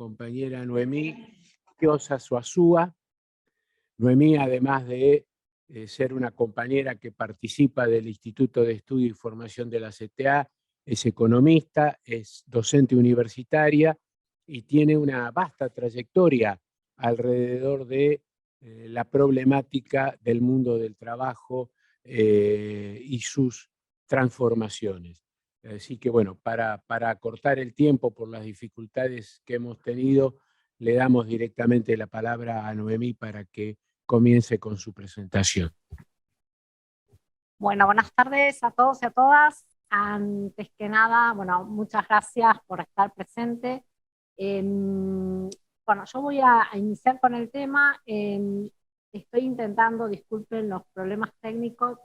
compañera Noemí Giosa Suazúa. Noemí, además de ser una compañera que participa del Instituto de Estudio y Formación de la CTA, es economista, es docente universitaria y tiene una vasta trayectoria alrededor de la problemática del mundo del trabajo y sus transformaciones. Así que bueno, para acortar el tiempo por las dificultades que hemos tenido, le damos directamente la palabra a Noemí para que comience con su presentación. Bueno, buenas tardes a todos y a todas. Antes que nada, bueno, muchas gracias por estar presente. Bueno, yo voy a iniciar con el tema. Estoy intentando, disculpen los problemas técnicos,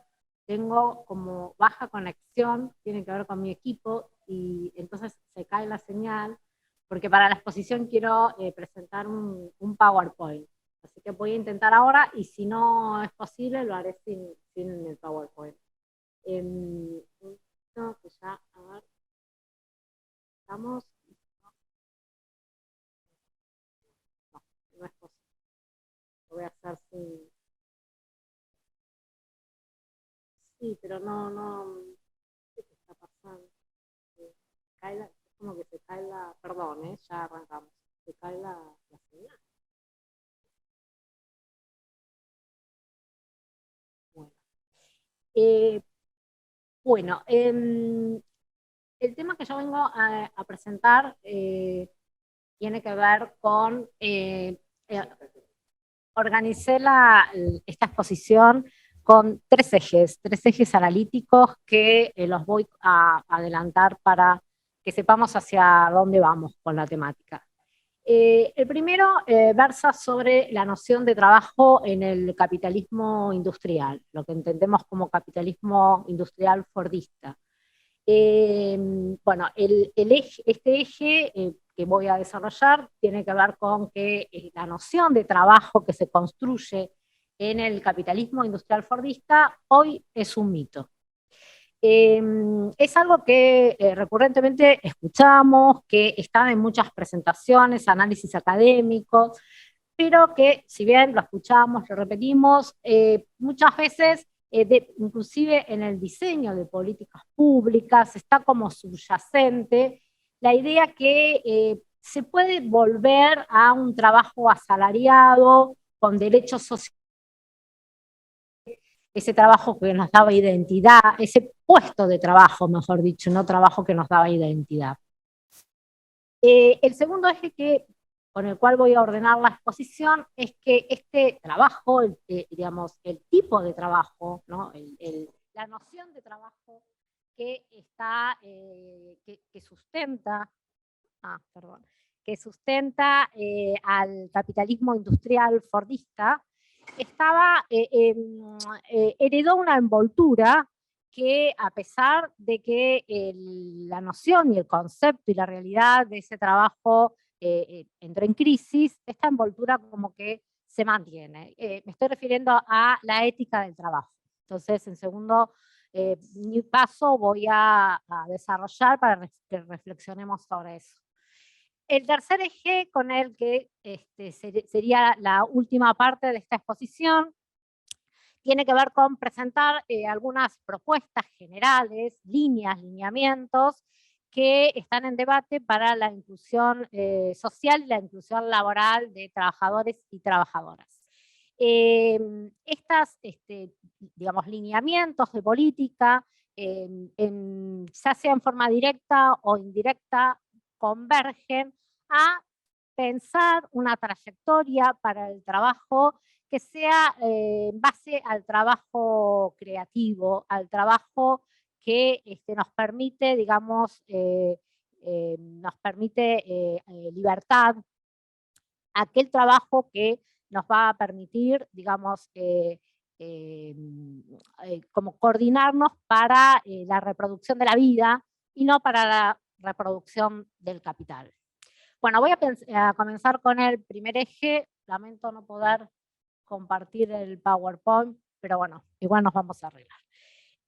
tengo como baja conexión, tiene que ver con mi equipo, y entonces se cae la señal, porque para la exposición quiero presentar un PowerPoint. Así que voy a intentar ahora, y si no es posible, lo haré sin el PowerPoint. No, pues ya, a ver, estamos. No, no es posible. Lo voy a hacer sin. Sí, pero no. ¿Qué te está pasando? Es como que se cae la. Perdón, ya arrancamos. Se cae la señal. Bueno. Eh, Bueno, el tema que yo vengo a presentar tiene que ver con, organicé esta exposición con tres ejes analíticos que los voy a adelantar para que sepamos hacia dónde vamos con la temática. El primero versa sobre la noción de trabajo en el capitalismo industrial, lo que entendemos como capitalismo industrial fordista. Bueno, este eje que voy a desarrollar tiene que ver con que la noción de trabajo que se construye en el capitalismo industrial fordista hoy es un mito. Es algo que recurrentemente escuchamos, que está en muchas presentaciones, análisis académicos, pero que si bien lo escuchamos, lo repetimos, muchas veces, inclusive en el diseño de políticas públicas, está como subyacente la idea que se puede volver a un trabajo asalariado, con derechos sociales, ese trabajo que nos daba identidad, ese puesto de trabajo, mejor dicho, no trabajo que nos daba identidad. El segundo eje con el cual voy a ordenar la exposición es que este trabajo, digamos, el tipo de trabajo, ¿no? La noción de trabajo que está, que sustenta, que sustenta al capitalismo industrial fordista, heredó una envoltura que, a pesar de que la noción y el concepto y la realidad de ese trabajo entró en crisis, esta envoltura como que se mantiene. Me estoy refiriendo a la ética del trabajo. Entonces, en segundo paso voy a desarrollar para que reflexionemos sobre eso. El tercer eje con el que sería la última parte de esta exposición tiene que ver con presentar algunas propuestas generales, lineamientos que están en debate para la inclusión social y la inclusión laboral de trabajadores y trabajadoras. Digamos, lineamientos de política, ya sea en forma directa o indirecta, convergen a pensar una trayectoria para el trabajo que sea en base al trabajo creativo, al trabajo que nos permite, digamos, nos permite libertad, aquel trabajo que nos va a permitir, digamos, como coordinarnos para la reproducción de la vida y no para la reproducción del capital. Bueno, voy a comenzar con el primer eje. Lamento no poder compartir el PowerPoint, pero bueno, igual nos vamos a arreglar.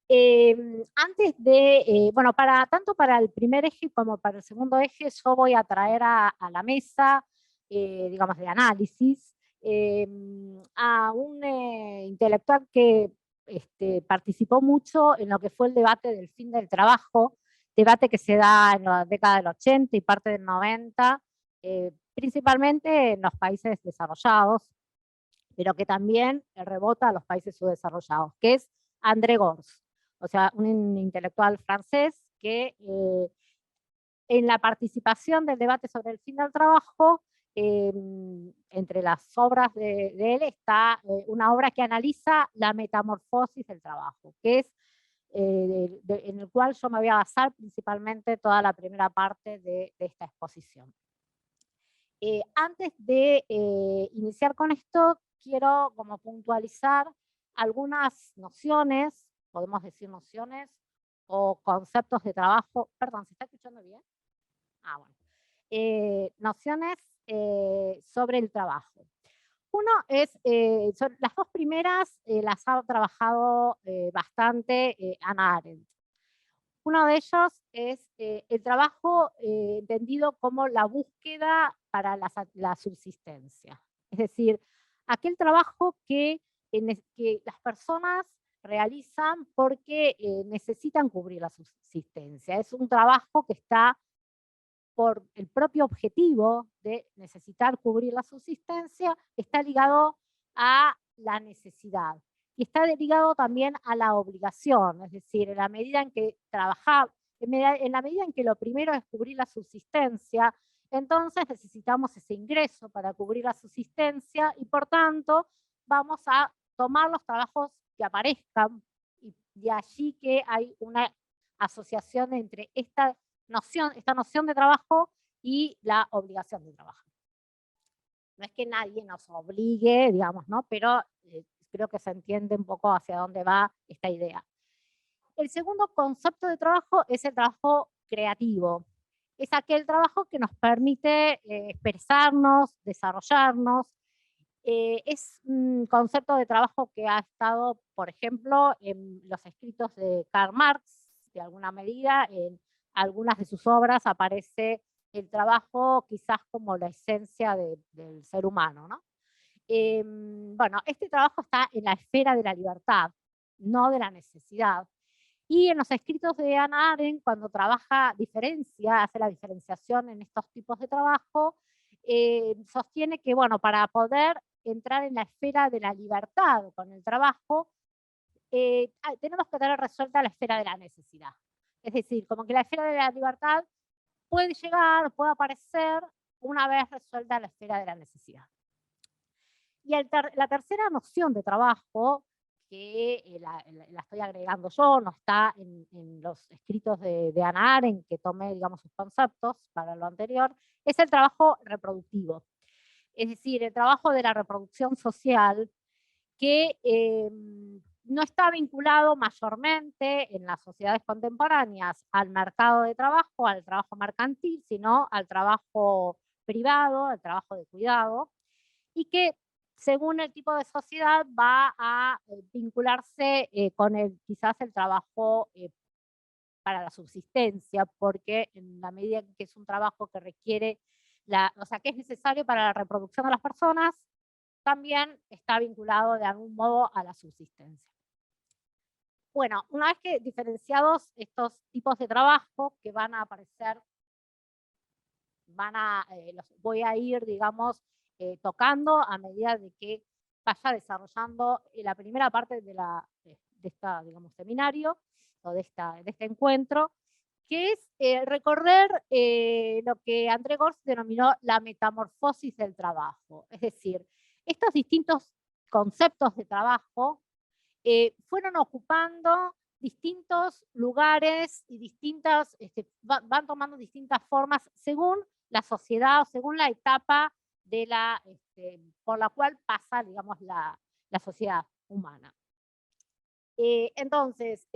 Antes de, bueno, tanto para el primer eje como para el segundo eje, yo voy a traer a la mesa, digamos, de análisis, a un intelectual que participó mucho en lo que fue el debate del fin del trabajo, debate que se da en la década del 80 y parte del 90, principalmente en los países desarrollados, pero que también rebota a los países subdesarrollados, que es André Gorz, o sea, un intelectual francés que en la participación del debate sobre el fin del trabajo, entre las obras de él está una obra que analiza la metamorfosis del trabajo, que es en el cual yo me voy a basar principalmente toda la primera parte de esta exposición. Antes de iniciar con esto, quiero como puntualizar algunas nociones, podemos decir nociones, o conceptos de trabajo. Perdón, ¿se está escuchando bien? Ah, bueno. Nociones sobre el trabajo. Uno es, son las dos primeras las ha trabajado bastante Hannah Arendt. Uno de ellos es el trabajo entendido como la búsqueda para la subsistencia. Es decir, aquel trabajo que las personas realizan porque necesitan cubrir la subsistencia. Es un trabajo que está por el propio objetivo de necesitar cubrir la subsistencia, está ligado a la necesidad. Y está ligado también a la obligación, es decir, en la medida en que trabajar, en la medida en que lo primero es cubrir la subsistencia, entonces necesitamos ese ingreso para cubrir la subsistencia y por tanto vamos a tomar los trabajos que aparezcan y de allí que hay una asociación entre esta noción de trabajo y la obligación de trabajar. No es que nadie nos obligue, digamos, ¿no? Pero creo que se entiende un poco hacia dónde va esta idea. El segundo concepto de trabajo es el trabajo creativo. Es aquel trabajo que nos permite expresarnos, desarrollarnos. Es un concepto de trabajo que ha estado, por ejemplo, en los escritos de Karl Marx, de alguna medida, en algunas de sus obras aparece el trabajo quizás como la esencia del ser humano, ¿no? Bueno, este trabajo está en la esfera de la libertad, no de la necesidad. Y en los escritos de Hannah Arendt, cuando hace la diferenciación en estos tipos de trabajo, sostiene que, bueno, para poder entrar en la esfera de la libertad con el trabajo, tenemos que tener resuelta la esfera de la necesidad. Es decir, como que la esfera de la libertad puede puede aparecer una vez resuelta la esfera de la necesidad. Y la tercera noción de trabajo, que la estoy agregando yo, no está en los escritos de Hannah Arendt, que tomé, digamos, sus conceptos para lo anterior, es el trabajo reproductivo. Es decir, el trabajo de la reproducción social, que no está vinculado mayormente en las sociedades contemporáneas al mercado de trabajo, al trabajo mercantil, sino al trabajo privado, al trabajo de cuidado, y que según el tipo de sociedad va a vincularse con quizás el trabajo para la subsistencia, porque en la medida que es un trabajo que requiere, o sea, que es necesario para la reproducción de las personas, también está vinculado de algún modo a la subsistencia. Bueno, una vez que diferenciados estos tipos de trabajo que van a aparecer, los voy a ir, digamos, tocando a medida de que vaya desarrollando la primera parte de esta, digamos, seminario o de este encuentro, que es recorrer lo que André Gorz denominó la metamorfosis del trabajo. Es decir, estos distintos conceptos de trabajo fueron ocupando distintos lugares y van tomando distintas formas según la sociedad o según la etapa por la cual pasa, digamos, la sociedad humana. Entonces,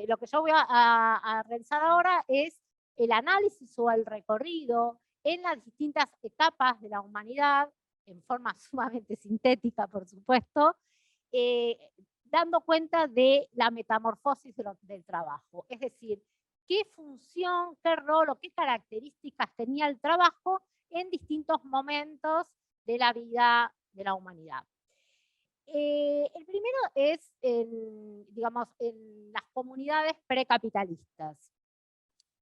lo que yo voy a realizar ahora es el análisis o el recorrido en las distintas etapas de la humanidad, en forma sumamente sintética, por supuesto, dando cuenta de la metamorfosis del trabajo. Es decir, qué función, qué rol o qué características tenía el trabajo en distintos momentos de la vida de la humanidad. El primero es, digamos, en las comunidades precapitalistas.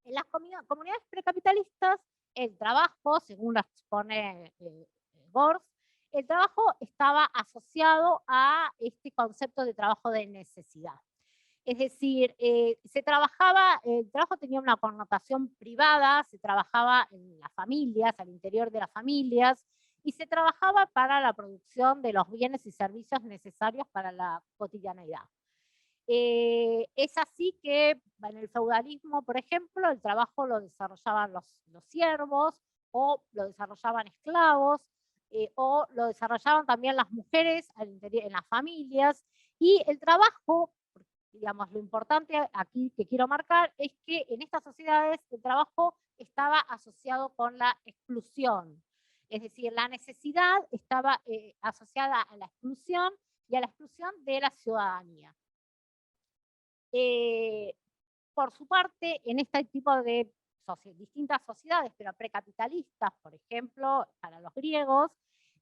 En las comunidades precapitalistas, el trabajo, según lo expone Gors, el trabajo estaba asociado a este concepto de trabajo de necesidad. Es decir, el trabajo tenía una connotación privada, se trabajaba en las familias, al interior de las familias, y se trabajaba para la producción de los bienes y servicios necesarios para la cotidianeidad. Es así que en el feudalismo, por ejemplo, el trabajo lo desarrollaban los siervos, o lo desarrollaban esclavos, o lo desarrollaban también las mujeres en las familias, y el trabajo, digamos, lo importante aquí que quiero marcar es que en estas sociedades el trabajo estaba asociado con la exclusión. Es decir, la necesidad estaba asociada a la exclusión y a la exclusión de la ciudadanía. Por su parte, en este tipo de distintas sociedades, pero precapitalistas, por ejemplo, para los griegos,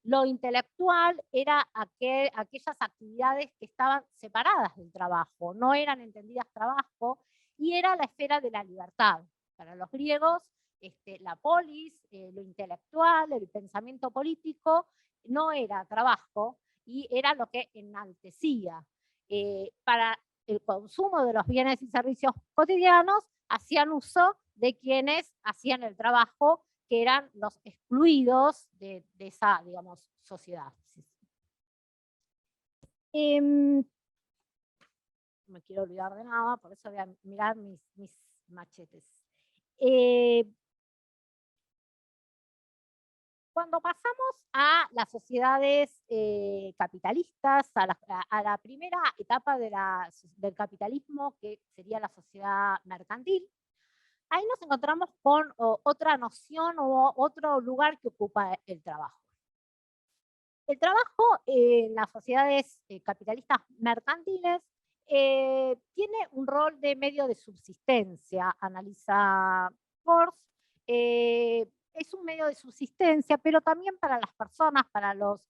lo intelectual era aquellas actividades que estaban separadas del trabajo, no eran entendidas trabajo, y era la esfera de la libertad. Para los griegos, la polis, lo intelectual, el pensamiento político, no era trabajo, y era lo que enaltecía. Para el consumo de los bienes y servicios cotidianos, hacían uso de quienes hacían el trabajo, que eran los excluidos de esa, digamos, sociedad. No me quiero olvidar de nada, por eso voy a mirar mis machetes. Cuando pasamos a las sociedades capitalistas, a la primera etapa del capitalismo, que sería la sociedad mercantil, ahí nos encontramos con otra noción o otro lugar que ocupa el trabajo. El trabajo en las sociedades capitalistas mercantiles tiene un rol de medio de subsistencia, analiza Gors. Es un medio de subsistencia, pero también para las personas, para los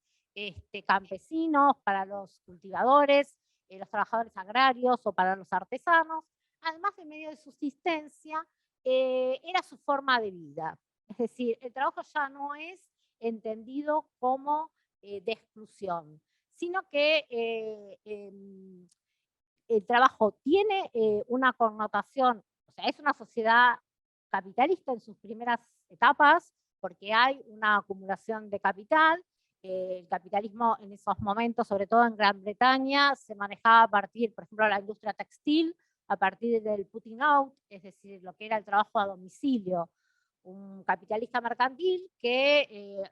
campesinos, para los cultivadores, los trabajadores agrarios o para los artesanos. Además de medio de subsistencia, era su forma de vida. Es decir, el trabajo ya no es entendido como de exclusión, sino que el trabajo tiene una connotación, o sea, es una sociedad capitalista en sus primeras etapas, porque hay una acumulación de capital. El capitalismo en esos momentos, sobre todo en Gran Bretaña, se manejaba a partir, por ejemplo, de la industria textil, a partir del putting out, es decir, lo que era el trabajo a domicilio. Un capitalista mercantil que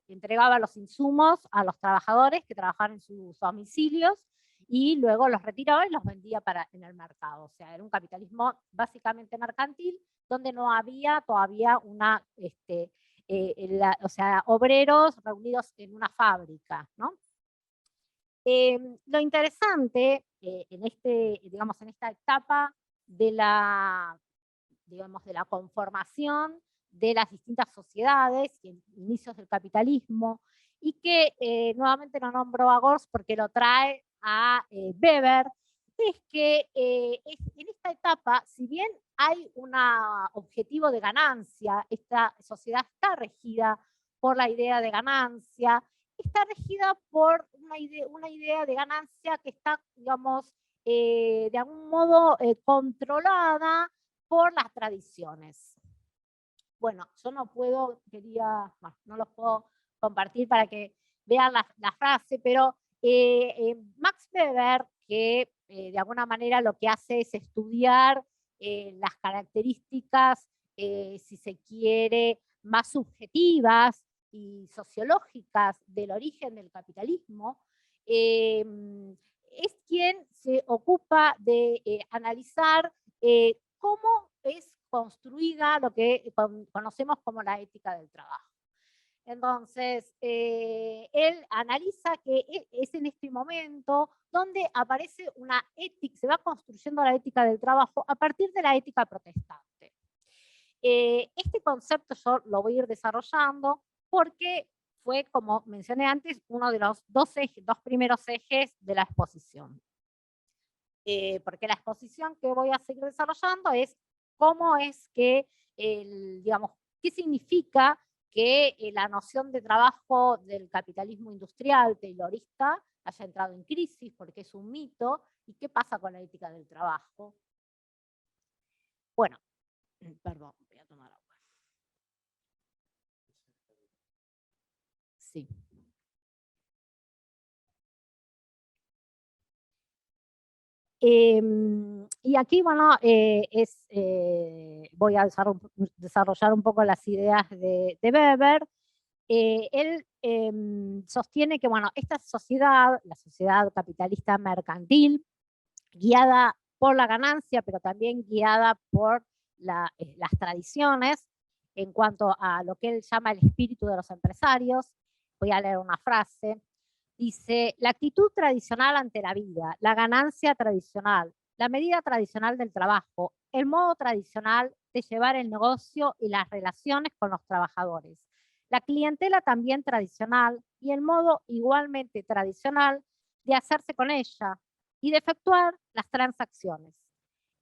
entregaba los insumos a los trabajadores que trabajaban en sus domicilios, y luego los retiraba y los vendía en el mercado. O sea, era un capitalismo básicamente mercantil, donde no había todavía obreros reunidos en una fábrica, ¿no? Lo interesante en esta etapa de la conformación de las distintas sociedades y inicios del capitalismo, y que nuevamente no nombro a Gors porque lo trae a Weber, es que en esta etapa, si bien hay un objetivo de ganancia, esta sociedad está regida por la idea de ganancia, está regida por una idea de ganancia que está, digamos, de algún modo controlada por las tradiciones. Bueno, yo no los puedo compartir para que vean la frase, pero Max Weber, que de alguna manera lo que hace es estudiar las características, si se quiere, más subjetivas y sociológicas del origen del capitalismo, es quien se ocupa de analizar cómo es construida lo que conocemos como la ética del trabajo. Entonces, él analiza que es en este momento donde aparece una ética, se va construyendo la ética del trabajo a partir de la ética protestante. Este concepto yo lo voy a ir desarrollando porque fue, como mencioné antes, uno de los dos primeros ejes de la exposición. Porque la exposición que voy a seguir desarrollando es cómo es que, digamos, qué significa que la noción de trabajo del capitalismo industrial taylorista haya entrado en crisis, porque es un mito, y qué pasa con la ética del trabajo. Bueno, perdón, voy a tomar agua. Sí. Y aquí, bueno, voy a desarrollar un poco las ideas de Weber. Él sostiene que, bueno, esta sociedad, la sociedad capitalista mercantil, guiada por la ganancia, pero también guiada por las tradiciones, en cuanto a lo que él llama el espíritu de los empresarios. Voy a leer una frase. Dice, la actitud tradicional ante la vida, la ganancia tradicional, la medida tradicional del trabajo, el modo tradicional de llevar el negocio y las relaciones con los trabajadores, la clientela también tradicional y el modo igualmente tradicional de hacerse con ella y de efectuar las transacciones.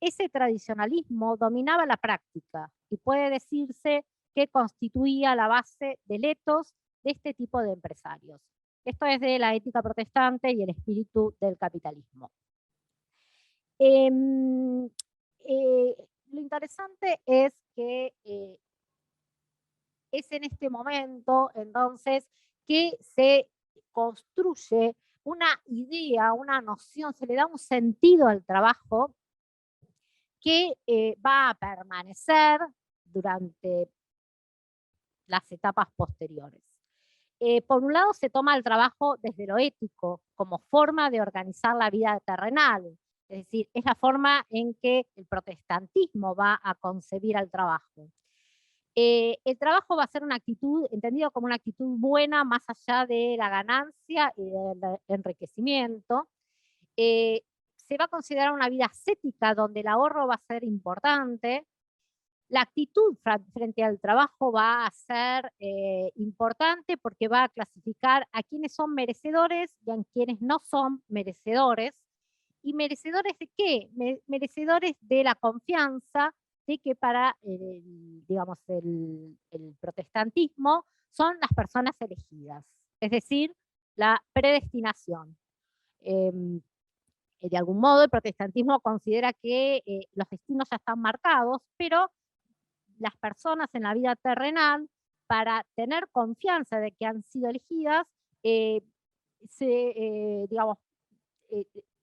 Ese tradicionalismo dominaba la práctica y puede decirse que constituía la base del ethos de este tipo de empresarios. Esto es de la ética protestante y el espíritu del capitalismo. Lo interesante es que es en este momento, entonces, que se construye una idea, una noción, se le da un sentido al trabajo que va a permanecer durante las etapas posteriores. Por un lado, se toma el trabajo desde lo ético, como forma de organizar la vida terrenal. Es decir, es la forma en que el protestantismo va a concebir al trabajo. El trabajo va a ser una actitud, entendido como una actitud buena, más allá de la ganancia y del enriquecimiento. Se va a considerar una vida ascética, donde el ahorro va a ser importante. La actitud frente al trabajo va a ser importante porque va a clasificar a quienes son merecedores y a quienes no son merecedores. ¿Y merecedores de qué? Merecedores de la confianza de que para, digamos, el protestantismo son las personas elegidas, es decir, la predestinación. De algún modo, el protestantismo considera que los destinos ya están marcados, pero las personas en la vida terrenal, para tener confianza de que han sido elegidas, digamos,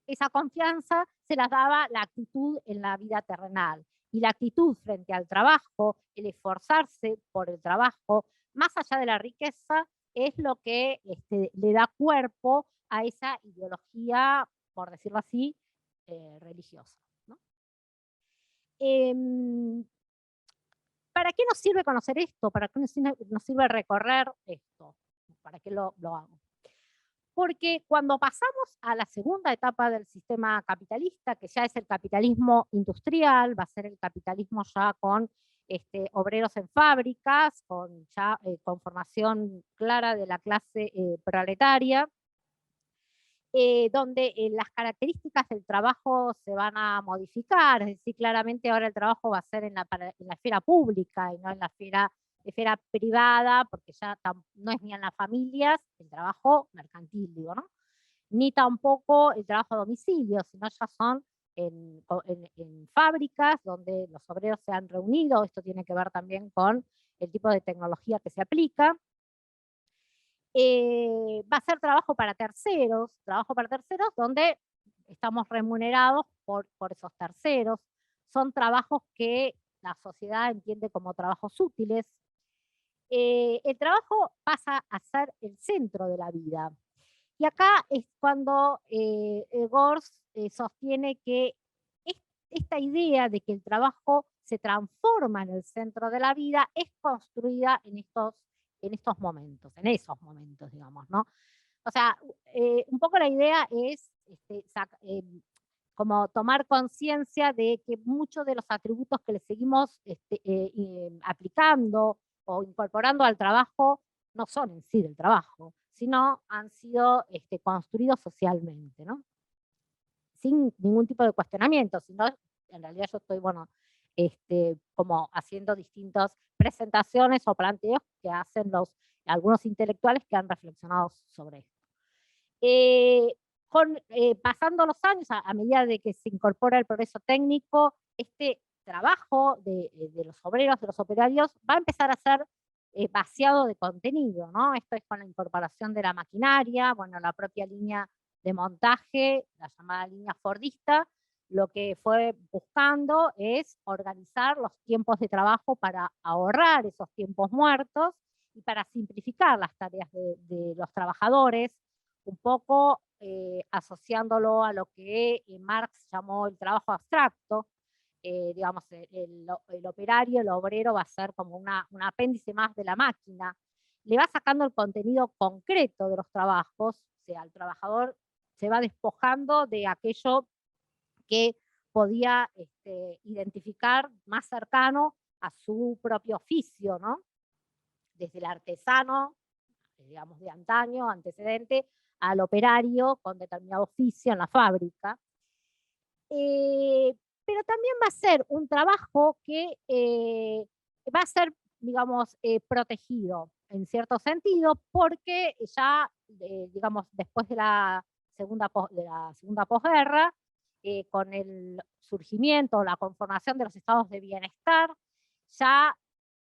esa confianza se las daba la actitud en la vida terrenal. Y la actitud frente al trabajo, el esforzarse por el trabajo, más allá de la riqueza, es lo que le da cuerpo a esa ideología, por decirlo así, religiosa, ¿no? ¿Para qué nos sirve conocer esto? ¿Para qué nos sirve recorrer esto? ¿Para qué lo hago? Porque cuando pasamos a la segunda etapa del sistema capitalista, que ya es el capitalismo industrial, va a ser el capitalismo ya con obreros en fábricas, con formación clara de la clase proletaria, donde las características del trabajo se van a modificar, es decir, claramente ahora el trabajo va a ser en la esfera pública y no en la esfera privada, porque ya no es ni en las familias el trabajo mercantil, digo, ¿no? Ni tampoco el trabajo a domicilio, sino ya son en fábricas donde los obreros se han reunido. Esto tiene que ver también con el tipo de tecnología que se aplica. Va a ser trabajo para terceros donde estamos remunerados por esos terceros. Son trabajos que la sociedad entiende como trabajos útiles. El trabajo pasa a ser el centro de la vida. Y acá es cuando Gorz sostiene que esta idea de que el trabajo se transforma en el centro de la vida es construida en estos en estos momentos, en esos momentos, digamos, ¿no? O sea, un poco la idea es como tomar conciencia de que muchos de los atributos que le seguimos aplicando o incorporando al trabajo no son en sí del trabajo, sino han sido construidos socialmente, ¿no? Sin ningún tipo de cuestionamiento, sino en realidad yo estoy, bueno, como haciendo distintas presentaciones o planteos que hacen algunos intelectuales que han reflexionado sobre esto. Pasando los años, a medida de que se incorpora el progreso técnico, este trabajo de los obreros, de los operarios, va a empezar a ser vaciado de contenido, ¿no? Esto es con la incorporación de la maquinaria, bueno, la propia línea de montaje, la llamada línea fordista, lo que fue buscando es organizar los tiempos de trabajo para ahorrar esos tiempos muertos y para simplificar las tareas de los trabajadores, un poco asociándolo a lo que Marx llamó el trabajo abstracto. Digamos, el operario, el obrero va a ser como un apéndice más de la máquina, le va sacando el contenido concreto de los trabajos, o sea, el trabajador se va despojando de aquello que podía identificar más cercano a su propio oficio, ¿no? Desde el artesano, digamos, de antaño, antecedente, al operario con determinado oficio en la fábrica. Pero también va a ser un trabajo que va a ser, digamos, protegido en cierto sentido, porque ya, digamos, después de la segunda posguerra, con el surgimiento, la conformación de los estados de bienestar, ya,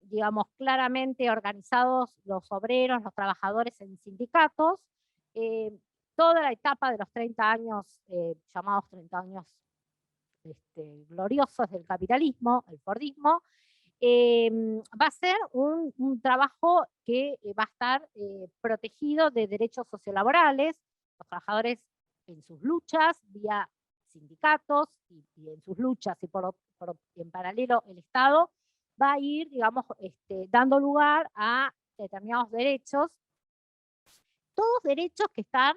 digamos, claramente organizados los obreros, los trabajadores en sindicatos, toda la etapa de los 30 años, llamados 30 años gloriosos del capitalismo, el fordismo, va a ser un trabajo que va a estar protegido de derechos sociolaborales, los trabajadores en sus luchas vía sindicatos y en sus luchas y en paralelo el Estado va a ir, digamos, dando lugar a determinados derechos, todos derechos que están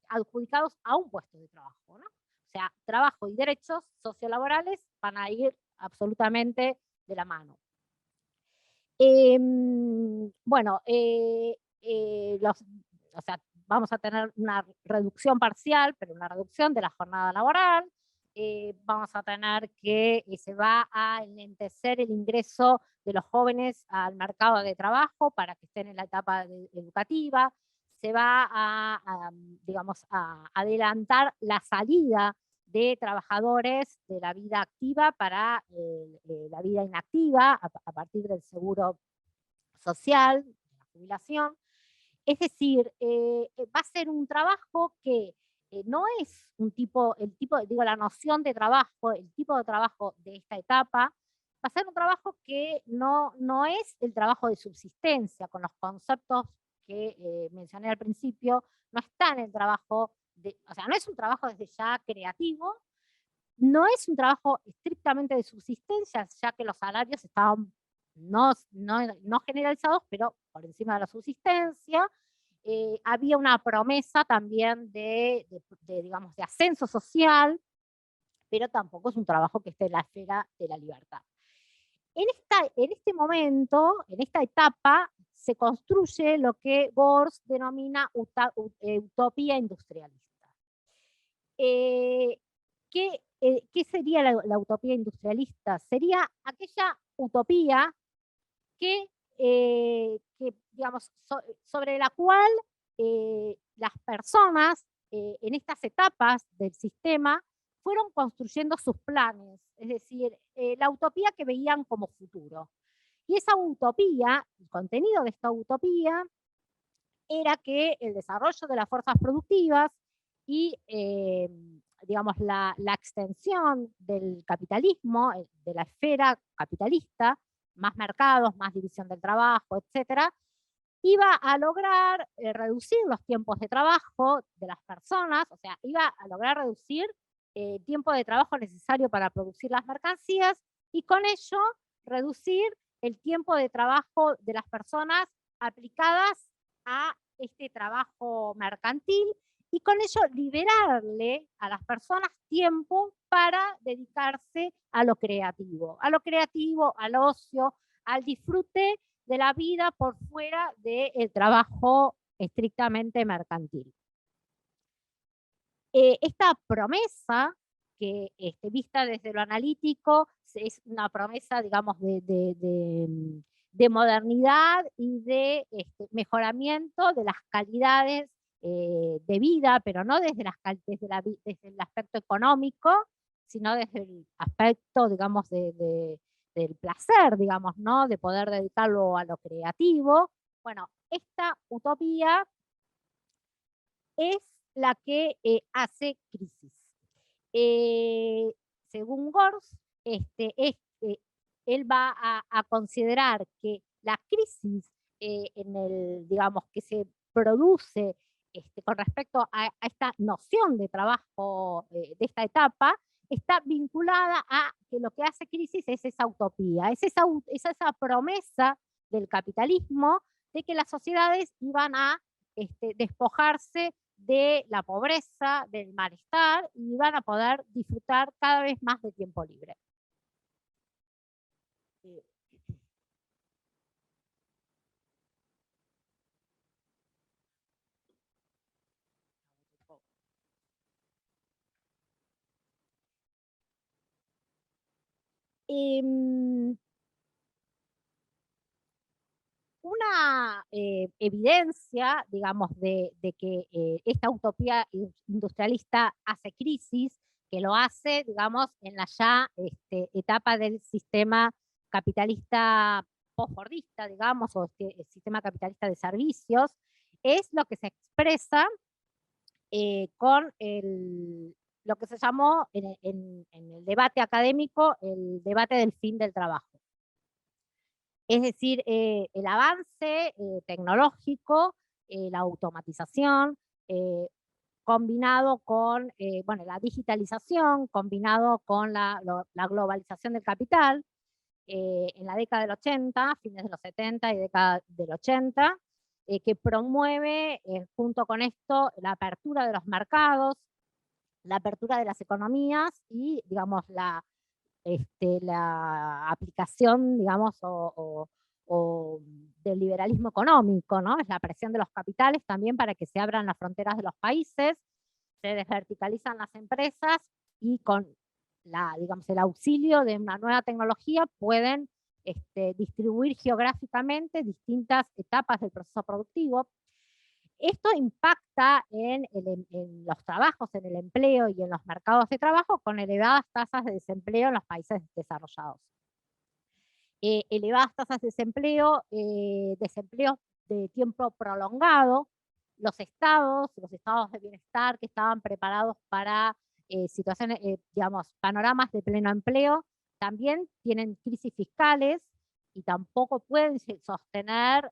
adjudicados a un puesto de trabajo, ¿no? O sea, trabajo y derechos sociolaborales van a ir absolutamente de la mano. Bueno, o sea, vamos a tener una reducción parcial, pero una reducción de la jornada laboral. Vamos a tener que se va a enlentecer el ingreso de los jóvenes al mercado de trabajo para que estén en la etapa educativa. Se va digamos, a adelantar la salida de trabajadores de la vida activa para la vida inactiva a partir del seguro social, de la jubilación. Es decir, va a ser un trabajo que no es digo, la noción de trabajo, el tipo de trabajo de esta etapa, va a ser un trabajo que no es el trabajo de subsistencia, con los conceptos que mencioné al principio, no está en el trabajo, o sea, no es un trabajo desde ya creativo, no es un trabajo estrictamente de subsistencia, ya que los salarios estaban no generalizados, pero por encima de la subsistencia. Había una promesa también digamos, de ascenso social, pero tampoco es un trabajo que esté en la esfera de la libertad. En este momento, en esta etapa, se construye lo que Gors denomina utopía industrialista. ¿Qué sería la utopía industrialista? Sería aquella utopía que digamos, sobre la cual las personas en estas etapas del sistema fueron construyendo sus planes, es decir, la utopía que veían como futuro. Y esa utopía, el contenido de esta utopía, era que el desarrollo de las fuerzas productivas y digamos, la extensión del capitalismo, de la esfera capitalista, más mercados, más división del trabajo, etcétera, iba a lograr reducir los tiempos de trabajo de las personas, o sea, iba a lograr reducir el tiempo de trabajo necesario para producir las mercancías y con ello reducir el tiempo de trabajo de las personas aplicadas a este trabajo mercantil y con ello liberarle a las personas tiempo para dedicarse a lo creativo, al ocio, al disfrute de la vida por fuera del trabajo estrictamente mercantil. Esta promesa, que vista desde lo analítico, es una promesa, digamos, de modernidad y de mejoramiento de las calidades de vida, pero no desde desde el aspecto económico, sino desde el aspecto, digamos, del placer, digamos, ¿no? De poder dedicarlo a lo creativo. Bueno, esta utopía es la que hace crisis. Según Gors, él va a considerar que la crisis digamos, que se produce con respecto a esta noción de trabajo de esta etapa, está vinculada a que lo que hace crisis es esa utopía, es esa promesa del capitalismo de que las sociedades iban a despojarse de la pobreza, del malestar, y van a poder disfrutar cada vez más de tiempo libre. Una evidencia, digamos, de que esta utopía industrialista hace crisis, que lo hace, digamos, en la ya etapa del sistema capitalista postfordista, digamos, o el sistema capitalista de servicios, es lo que se expresa con lo que se llamó en el debate académico el debate del fin del trabajo. Es decir, el avance tecnológico, la automatización, combinado con bueno, la digitalización, combinado con la globalización del capital, en la década del 80, fines de los 70 y década del 80, que promueve junto con esto la apertura de los mercados, la apertura de las economías y, digamos, la aplicación, digamos, o del liberalismo económico, ¿no? Es la presión de los capitales también para que se abran las fronteras de los países, se desverticalizan las empresas y con digamos, el auxilio de una nueva tecnología pueden distribuir geográficamente distintas etapas del proceso productivo. Esto impacta en los trabajos, en el empleo y en los mercados de trabajo con elevadas tasas de desempleo en los países desarrollados. Elevadas tasas de desempleo de tiempo prolongado. Los estados de bienestar que estaban preparados para situaciones, digamos, panoramas de pleno empleo, también tienen crisis fiscales y tampoco pueden sostener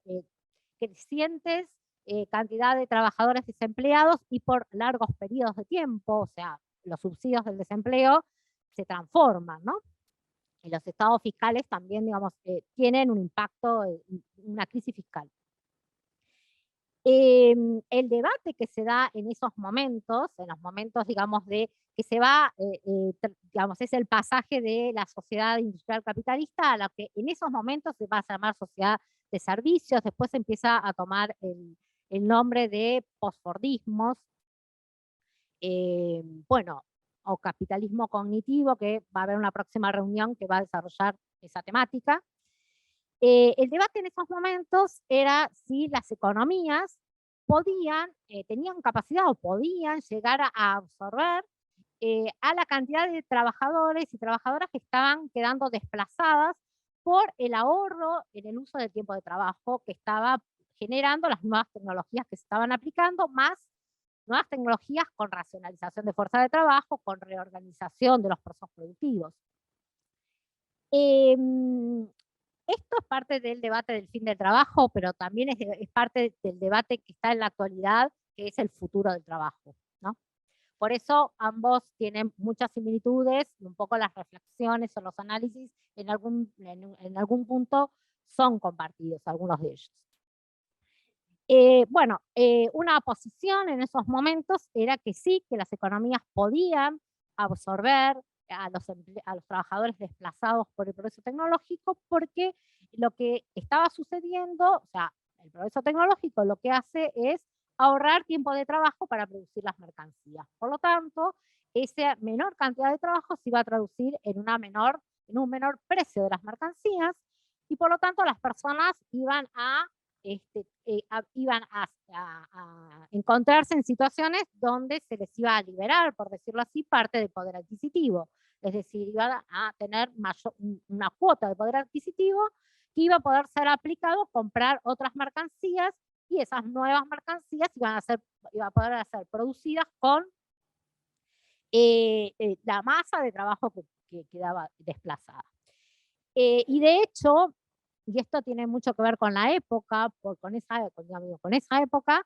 crecientes cantidad de trabajadores desempleados y por largos periodos de tiempo, o sea, los subsidios del desempleo se transforman, ¿no? Y los estados fiscales también, digamos, tienen un impacto, una crisis fiscal. El debate que se da en esos momentos, en los momentos, digamos, de que se va, digamos, es el pasaje de la sociedad industrial capitalista a la que en esos momentos se va a llamar sociedad de servicios, después se empieza a tomar el nombre de posfordismos, bueno, o capitalismo cognitivo, que va a haber una próxima reunión que va a desarrollar esa temática. El debate en esos momentos era si las economías tenían capacidad o podían llegar a absorber a la cantidad de trabajadores y trabajadoras que estaban quedando desplazadas por el ahorro en el uso del tiempo de trabajo que estaba generando las nuevas tecnologías que se estaban aplicando, más nuevas tecnologías con racionalización de fuerza de trabajo, con reorganización de los procesos productivos. Esto es parte del debate del fin del trabajo, pero también es parte del debate que está en la actualidad, que es el futuro del trabajo, ¿no? Por eso ambos tienen muchas similitudes, y un poco las reflexiones o los análisis en algún punto son compartidos, algunos de ellos. Una posición en esos momentos era que sí, que las economías podían absorber a los trabajadores desplazados por el progreso tecnológico, porque lo que estaba sucediendo, o sea, el progreso tecnológico lo que hace es ahorrar tiempo de trabajo para producir las mercancías. Por lo tanto, esa menor cantidad de trabajo se iba a traducir en un menor precio de las mercancías, y por lo tanto las personas iban a encontrarse en situaciones donde se les iba a liberar, por decirlo así, parte del poder adquisitivo. Es decir, iban a tener una cuota de poder adquisitivo que iba a poder ser aplicado a comprar otras mercancías, y esas nuevas mercancías iban a poder ser producidas con la masa de trabajo que quedaba desplazada. Y de hecho, y esto tiene mucho que ver con la época, con esa época,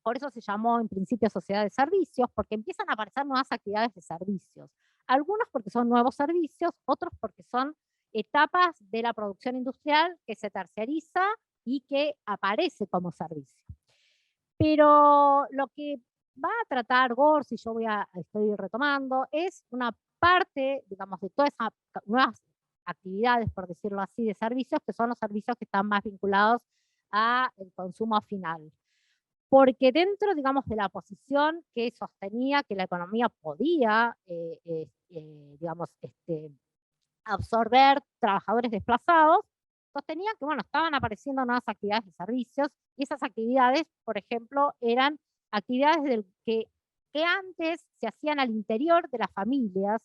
por eso se llamó en principio sociedad de servicios, porque empiezan a aparecer nuevas actividades de servicios. Algunos porque son nuevos servicios, otros porque son etapas de la producción industrial que se terciariza y que aparece como servicio. Pero lo que va a tratar Gors, y yo estoy retomando, es una parte, digamos, de todas esas nuevas actividades, por decirlo así, de servicios, que son los servicios que están más vinculados al consumo final. Porque dentro, digamos, de la posición que sostenía que la economía podía, digamos, absorber trabajadores desplazados, sostenía que, bueno, estaban apareciendo nuevas actividades de servicios, y esas actividades, por ejemplo, eran actividades que antes se hacían al interior de las familias,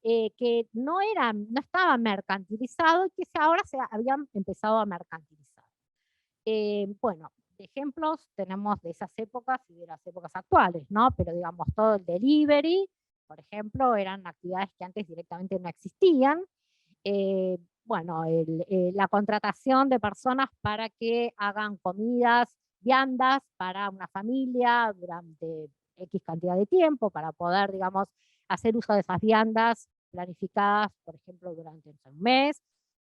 que no estaban mercantilizados, y que ahora se habían empezado a mercantilizar. Bueno, de ejemplos tenemos de esas épocas y de las épocas actuales, ¿no? Pero digamos, todo el delivery, por ejemplo, eran actividades que antes directamente no existían. La contratación de personas para que hagan comidas, viandas para una familia durante X cantidad de tiempo, para poder, digamos, hacer uso de esas viandas planificadas, por ejemplo, durante un mes.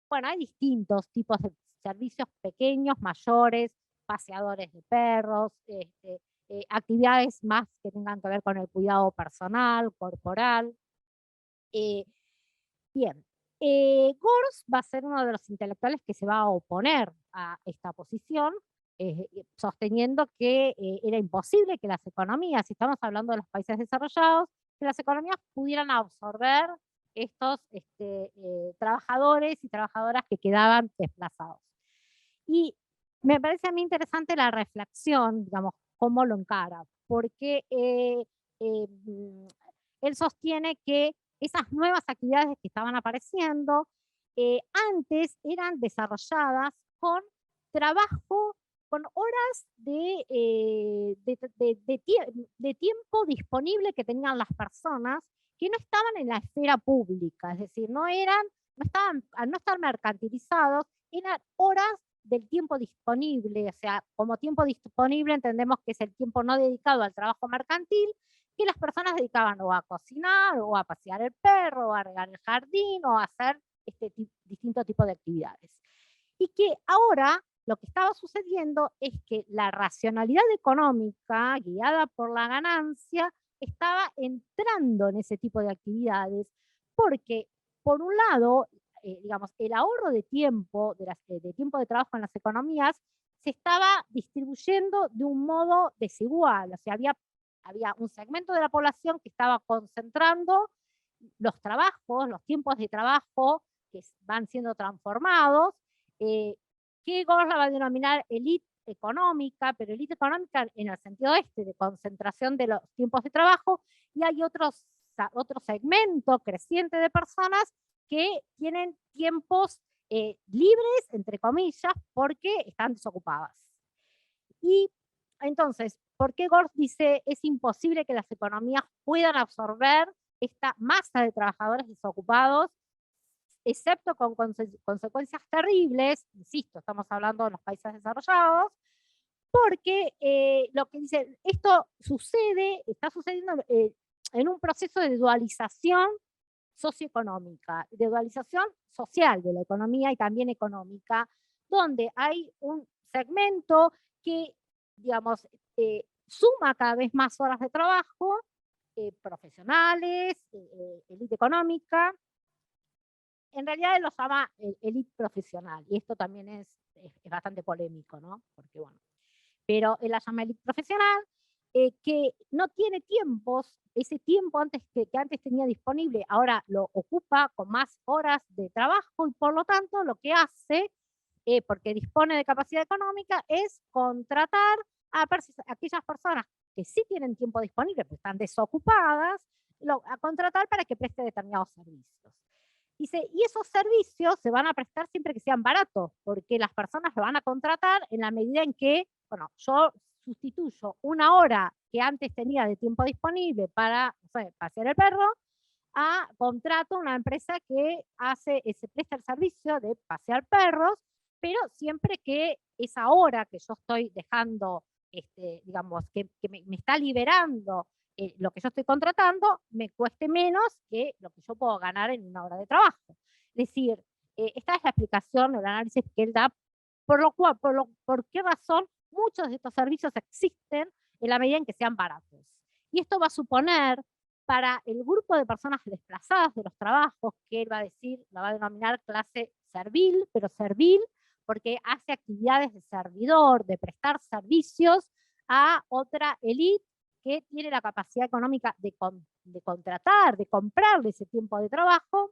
Bueno, hay distintos tipos de servicios pequeños, mayores, paseadores de perros, actividades más que tengan que ver con el cuidado personal, corporal. Bien, Gors va a ser uno de los intelectuales que se va a oponer a esta posición, sosteniendo que era imposible que las economías, si estamos hablando de los países desarrollados, que las economías pudieran absorber estos trabajadores y trabajadoras que quedaban desplazados. Y me parece a mí interesante la reflexión, digamos, cómo lo encara, porque él sostiene que esas nuevas actividades que estaban apareciendo antes eran desarrolladas con trabajo, con horas de tiempo disponible que tenían las personas que no estaban en la esfera pública, es decir, al no estar mercantilizados, eran horas del tiempo disponible. O sea, como tiempo disponible entendemos que es el tiempo no dedicado al trabajo mercantil, que las personas dedicaban o a cocinar, o a pasear el perro, o a regar el jardín, o a hacer distintos tipos de actividades. Y que ahora lo que estaba sucediendo es que la racionalidad económica, guiada por la ganancia, estaba entrando en ese tipo de actividades, porque, por un lado, digamos, el ahorro de tiempo, de tiempo de trabajo en las economías, se estaba distribuyendo de un modo desigual. O sea, había un segmento de la población que estaba concentrando los trabajos, los tiempos de trabajo que van siendo transformados, que Gors la va a denominar élite económica, pero élite económica en el sentido de concentración de los tiempos de trabajo, y hay otro segmento creciente de personas que tienen tiempos libres, entre comillas, porque están desocupadas. Y entonces, ¿por qué Gors dice es imposible que las economías puedan absorber esta masa de trabajadores desocupados, excepto con consecuencias terribles? Insisto, estamos hablando de los países desarrollados, porque lo que dice, esto está sucediendo en un proceso de dualización socioeconómica, de dualización social de la economía y también económica, donde hay un segmento que, digamos, suma cada vez más horas de trabajo, profesionales, élite económica. En realidad él lo llama élite profesional, y esto también es bastante polémico, ¿no? Porque, bueno, pero él la llama élite profesional, que no tiene tiempos, ese tiempo que antes tenía disponible, ahora lo ocupa con más horas de trabajo, y por lo tanto lo que hace, porque dispone de capacidad económica, es contratar a aquellas personas que sí tienen tiempo disponible, pues están desocupadas, a contratar para que preste determinados servicios. Dice, y esos servicios se van a prestar siempre que sean baratos, porque las personas lo van a contratar en la medida en que, bueno, yo sustituyo una hora que antes tenía de tiempo disponible para, no sé, pasear el perro, a contrato una empresa que se presta el servicio de pasear perros, pero siempre que esa hora que yo estoy dejando, digamos, que me está liberando lo que yo estoy contratando, me cueste menos que lo que yo puedo ganar en una hora de trabajo. Es decir, esta es la explicación, el análisis que él da, por qué razón muchos de estos servicios existen en la medida en que sean baratos. Y esto va a suponer, para el grupo de personas desplazadas de los trabajos, que él va a decir, la va a denominar clase servil, pero servil porque hace actividades de servidor, de prestar servicios a otra élite que tiene la capacidad económica de contratar, de comprarle ese tiempo de trabajo.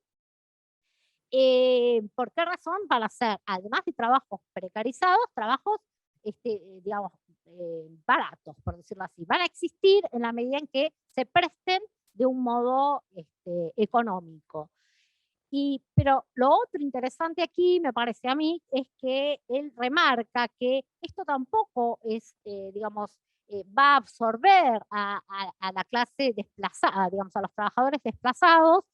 ¿Por qué razón? Van a ser, además de trabajos precarizados, trabajos, digamos, baratos, por decirlo así. Van a existir en la medida en que se presten de un modo económico. Pero lo otro interesante aquí, me parece a mí, es que él remarca que esto tampoco es, digamos, va a absorber a la clase desplazada, digamos, a los trabajadores desplazados,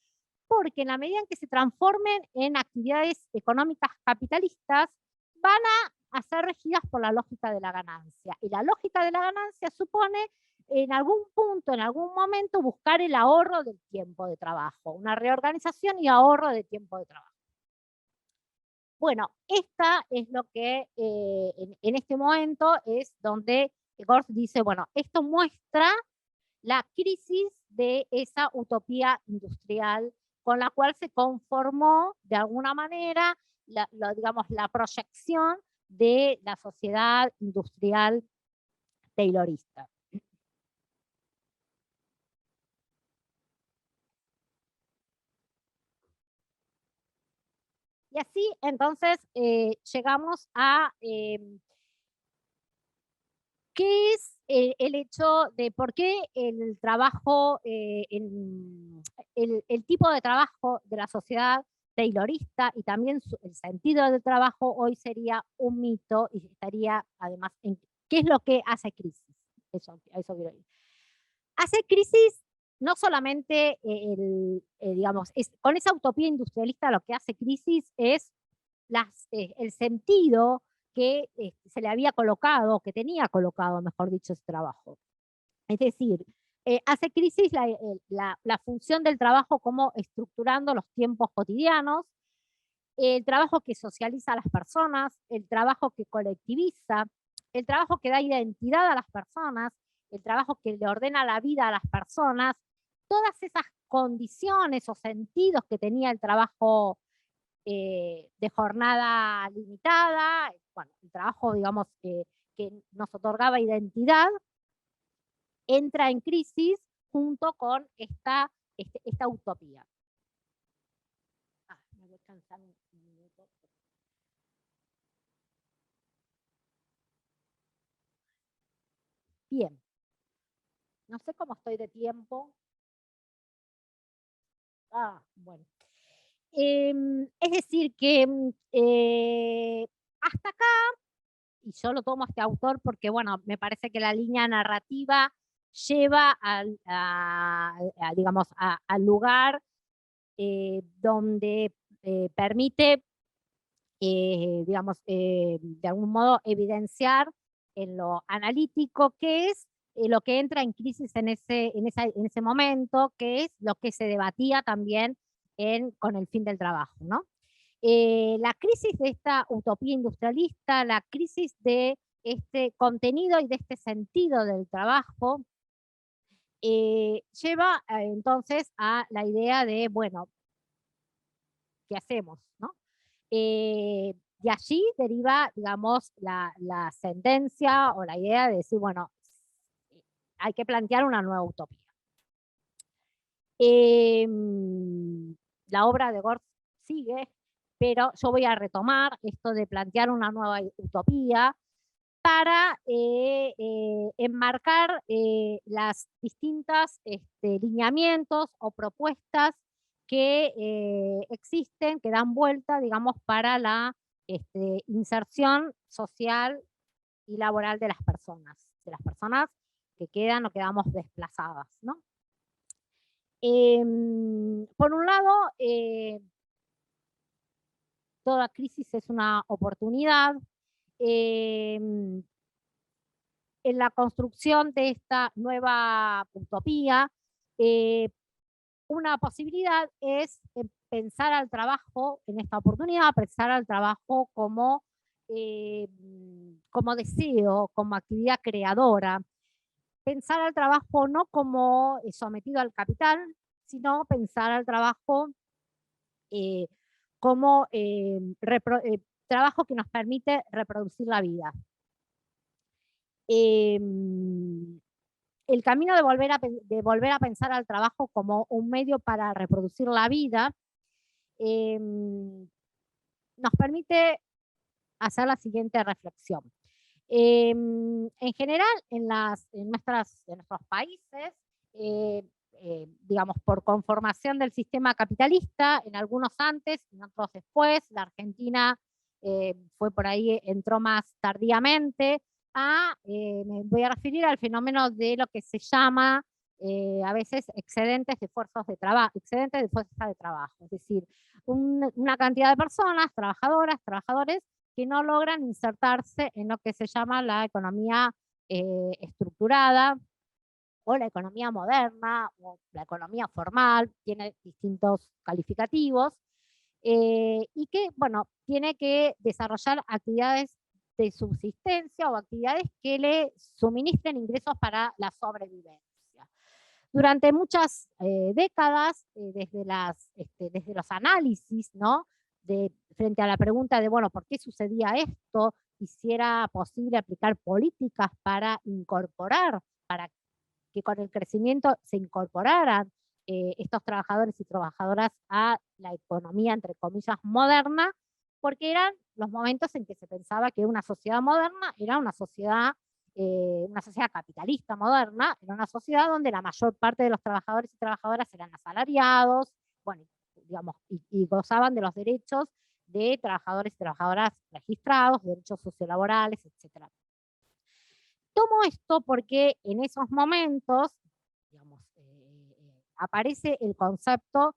porque en la medida en que se transformen en actividades económicas capitalistas, van a ser regidas por la lógica de la ganancia. Y la lógica de la ganancia supone, en algún punto, en algún momento, buscar el ahorro del tiempo de trabajo, una reorganización y ahorro de tiempo de trabajo. Bueno, esta es lo que en este momento es donde Gortz dice, bueno, esto muestra la crisis de esa utopía industrial con la cual se conformó de alguna manera digamos, la proyección de la sociedad industrial taylorista. Y así, entonces, llegamos a qué es el hecho de por qué el trabajo, el tipo de trabajo de la sociedad taylorista y también el sentido del trabajo hoy sería un mito, y estaría además en qué es lo que hace crisis. Eso quiero ir. Hace crisis no solamente, digamos, con esa utopía industrialista lo que hace crisis es el sentido que se le había colocado, que tenía colocado, mejor dicho, ese trabajo. Es decir, hace crisis la función del trabajo como estructurando los tiempos cotidianos, el trabajo que socializa a las personas, el trabajo que colectiviza, el trabajo que da identidad a las personas, el trabajo que le ordena la vida a las personas, todas esas condiciones o sentidos que tenía el trabajo de jornada limitada, bueno, el trabajo, digamos, que nos otorgaba identidad, entra en crisis junto con esta utopía. Me voy a cansar un minuto. Bien. No sé cómo estoy de tiempo. Bueno. Es decir que hasta acá, y yo lo tomo a este autor porque, bueno, me parece que la línea narrativa lleva digamos, al lugar donde permite, digamos, de algún modo evidenciar en lo analítico qué es lo que entra en crisis en ese momento, que es lo que se debatía también con el fin del trabajo, ¿no? La crisis de esta utopía industrialista, la crisis de este contenido y de este sentido del trabajo, lleva entonces a la idea de, bueno, ¿qué hacemos? ¿No? De allí deriva, digamos, la sentencia o la idea de decir, bueno, hay que plantear una nueva utopía. La obra de Gortz sigue, pero yo voy a retomar esto de plantear una nueva utopía para enmarcar las distintas lineamientos o propuestas que existen, que dan vuelta, digamos, para la inserción social y laboral de las personas que quedan o quedamos desplazadas, ¿no? Por un lado, toda crisis es una oportunidad. En la construcción de esta nueva utopía, una posibilidad es pensar al trabajo en esta oportunidad, pensar al trabajo como deseo, como actividad creadora, pensar al trabajo no como sometido al capital, sino pensar al trabajo como trabajo que nos permite reproducir la vida. El camino de volver a pensar al trabajo como un medio para reproducir la vida nos permite hacer la siguiente reflexión. En general, en nuestros países, digamos, por conformación del sistema capitalista, en algunos antes, en otros después, la Argentina fue por ahí, entró más tardíamente, me voy a referir al fenómeno de lo que se llama a veces excedentes de fuerzas de trabajo, es decir, una cantidad de personas, trabajadoras, trabajadores, que no logran insertarse en lo que se llama la economía estructurada o la economía moderna o la economía formal, tiene distintos calificativos, y que, bueno, tiene que desarrollar actividades de subsistencia o actividades que le suministren ingresos para la sobrevivencia. Durante muchas décadas, desde los análisis, ¿no? Frente a la pregunta de, bueno, ¿por qué sucedía esto? Y si era posible aplicar políticas para incorporar, para que con el crecimiento se incorporaran estos trabajadores y trabajadoras a la economía, entre comillas, moderna, porque eran los momentos en que se pensaba que una sociedad moderna era una sociedad capitalista moderna, era una sociedad donde la mayor parte de los trabajadores y trabajadoras eran asalariados, bueno, digamos, y gozaban de los derechos de trabajadores y trabajadoras registrados, derechos sociolaborales, etc. Tomo esto porque en esos momentos, digamos, aparece el concepto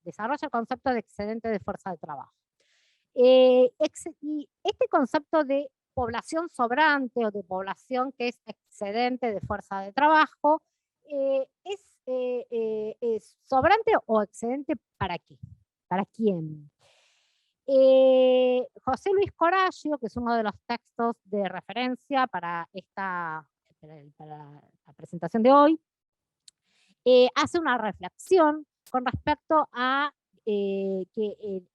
desarrolla el concepto de excedente de fuerza de trabajo. Y este concepto de población sobrante o de población que es excedente de fuerza de trabajo, ¿es sobrante o excedente para qué? ¿Para quién? José Luis Corallo, que es uno de los textos de referencia para la presentación de hoy, hace una reflexión con respecto a que en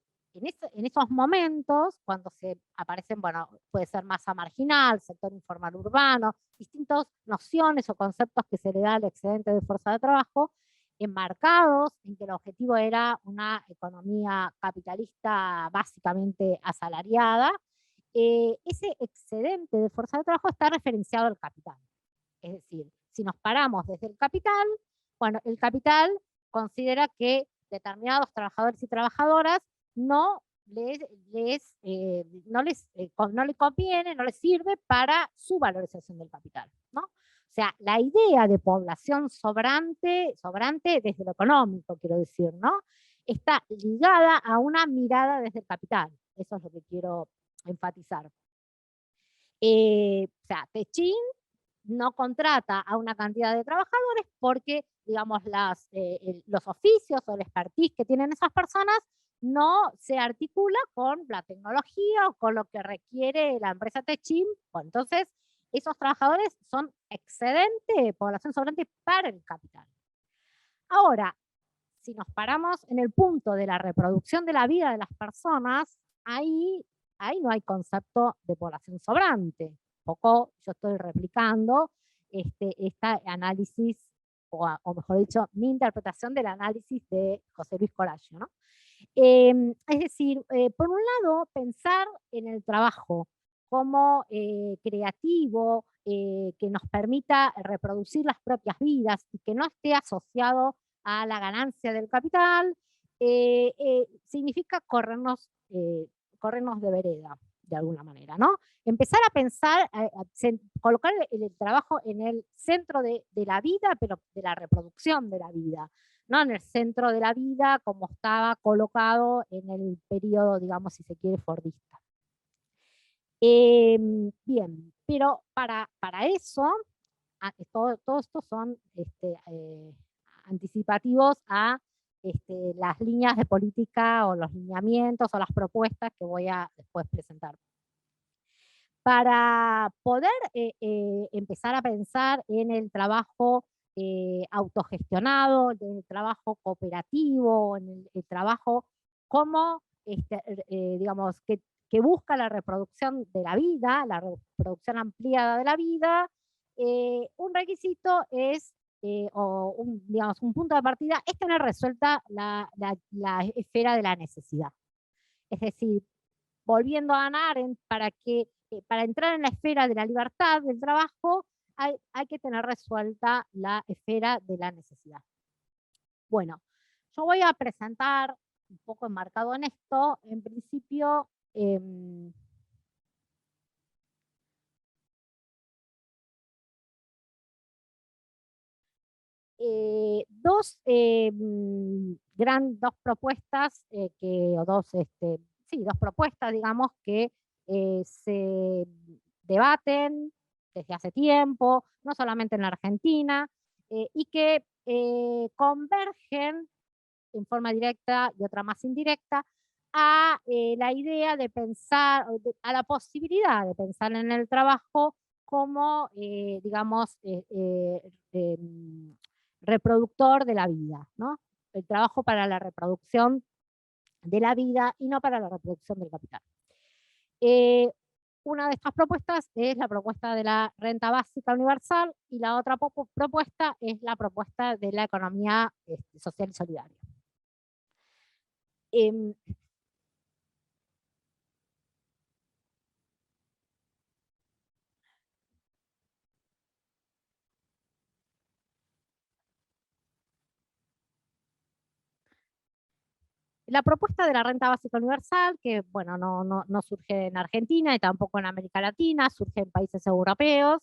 esos momentos, cuando se aparecen, bueno, puede ser masa marginal, sector informal urbano, distintas nociones o conceptos que se le da al excedente de fuerza de trabajo, enmarcados en que el objetivo era una economía capitalista básicamente asalariada, ese excedente de fuerza de trabajo está referenciado al capital. Es decir, si nos paramos desde el capital, bueno, el capital considera que determinados trabajadores y trabajadoras no le conviene, no les sirve para su valorización del capital, ¿no? O sea, la idea de población sobrante desde lo económico, quiero decir, ¿no? Está ligada a una mirada desde el capital. Eso es lo que quiero enfatizar. O sea, Techín no contrata a una cantidad de trabajadores porque, digamos, los oficios o el expertise que tienen esas personas no se articula con la tecnología o con lo que requiere la empresa Techim. Bueno, entonces, esos trabajadores son excedente, población sobrante para el capital. Ahora, si nos paramos en el punto de la reproducción de la vida de las personas, ahí no hay concepto de población sobrante. Poco yo estoy replicando este análisis, o mejor dicho, mi interpretación del análisis de José Luis Collazo, ¿no? Es decir, por un lado, pensar en el trabajo como creativo, que nos permita reproducir las propias vidas y que no esté asociado a la ganancia del capital, significa corrernos de vereda, de alguna manera, ¿no? Empezar a pensar, colocar el trabajo en el centro de la vida, pero de la reproducción de la vida, no en el centro de la vida como estaba colocado en el periodo, digamos, si se quiere, fordista. Bien, pero para eso, todo esto son anticipativos a las líneas de política o los lineamientos o las propuestas que voy a después presentar. Para poder empezar a pensar en el trabajo autogestionado, en el trabajo cooperativo, en el trabajo como, digamos, que busca la reproducción de la vida, la reproducción ampliada de la vida, un requisito es, digamos, un punto de partida, es tener resuelta la esfera de la necesidad. Es decir, volviendo a Hannah Arendt, para entrar en la esfera de la libertad del trabajo, hay que tener resuelta la esfera de la necesidad. Bueno, yo voy a presentar, un poco enmarcado en esto, en principio, dos propuestas, dos propuestas, digamos, que se debaten desde hace tiempo, no solamente en la Argentina, y que convergen en forma directa y otra más indirecta a la idea de pensar, a la posibilidad de pensar en el trabajo como, digamos, reproductor de la vida, ¿no? El trabajo para la reproducción de la vida y no para la reproducción del capital. Una de estas propuestas es la propuesta de la renta básica universal y la otra propuesta es la propuesta de la economía social y solidaria. La propuesta de la renta básica universal, que bueno, no surge en Argentina y tampoco en América Latina, surge en países europeos,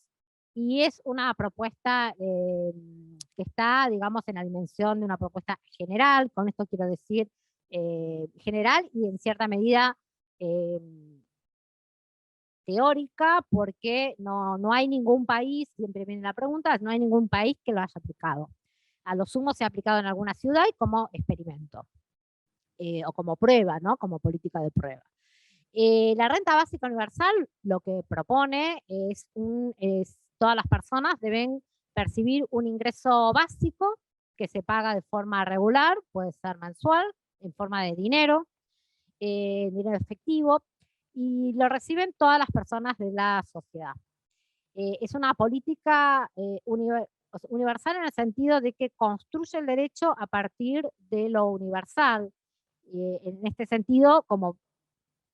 y es una propuesta que está, digamos, en la dimensión de una propuesta general. Con esto quiero decir general y en cierta medida teórica, porque no hay ningún país, siempre viene la pregunta, no hay ningún país que lo haya aplicado. A lo sumo se ha aplicado en alguna ciudad y como experimento. O como prueba, ¿no? Como política de prueba. La renta básica universal lo que propone es todas las personas deben percibir un ingreso básico que se paga de forma regular, puede ser mensual, en forma de dinero efectivo, y lo reciben todas las personas de la sociedad. Es una política universal en el sentido de que construye el derecho a partir de lo universal. En este sentido, como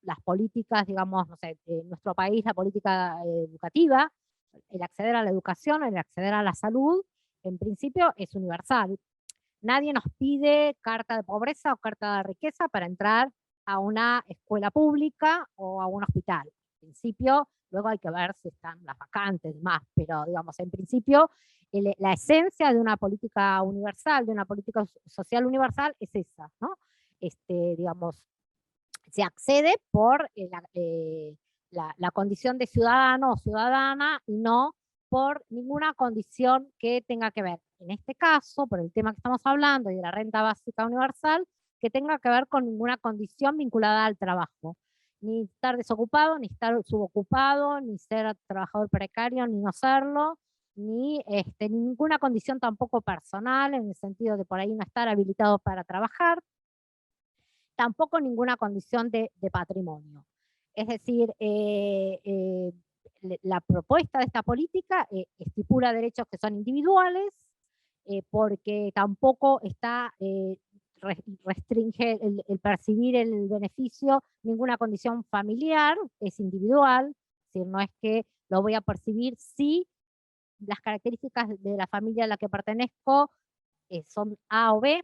las políticas, digamos, no sé, en nuestro país, la política educativa, el acceder a la educación, el acceder a la salud, en principio es universal. Nadie nos pide carta de pobreza o carta de riqueza para entrar a una escuela pública o a un hospital. En principio, luego hay que ver si están las vacantes y más, pero digamos, en principio, la esencia de una política universal, de una política social universal es esa, ¿no? Digamos, se accede por la condición de ciudadano o ciudadana y no por ninguna condición que tenga que ver, en este caso, por el tema que estamos hablando y de la renta básica universal, que tenga que ver con ninguna condición vinculada al trabajo. Ni estar desocupado, ni estar subocupado, ni ser trabajador precario, ni no serlo, ni ninguna condición tampoco personal, en el sentido de por ahí no estar habilitado para trabajar, tampoco ninguna condición de patrimonio. Es decir, la propuesta de esta política estipula derechos que son individuales, porque tampoco está, restringe el percibir el beneficio, ninguna condición familiar, es individual, es decir, no es que lo voy a percibir si las características de la familia a la que pertenezco son A o B,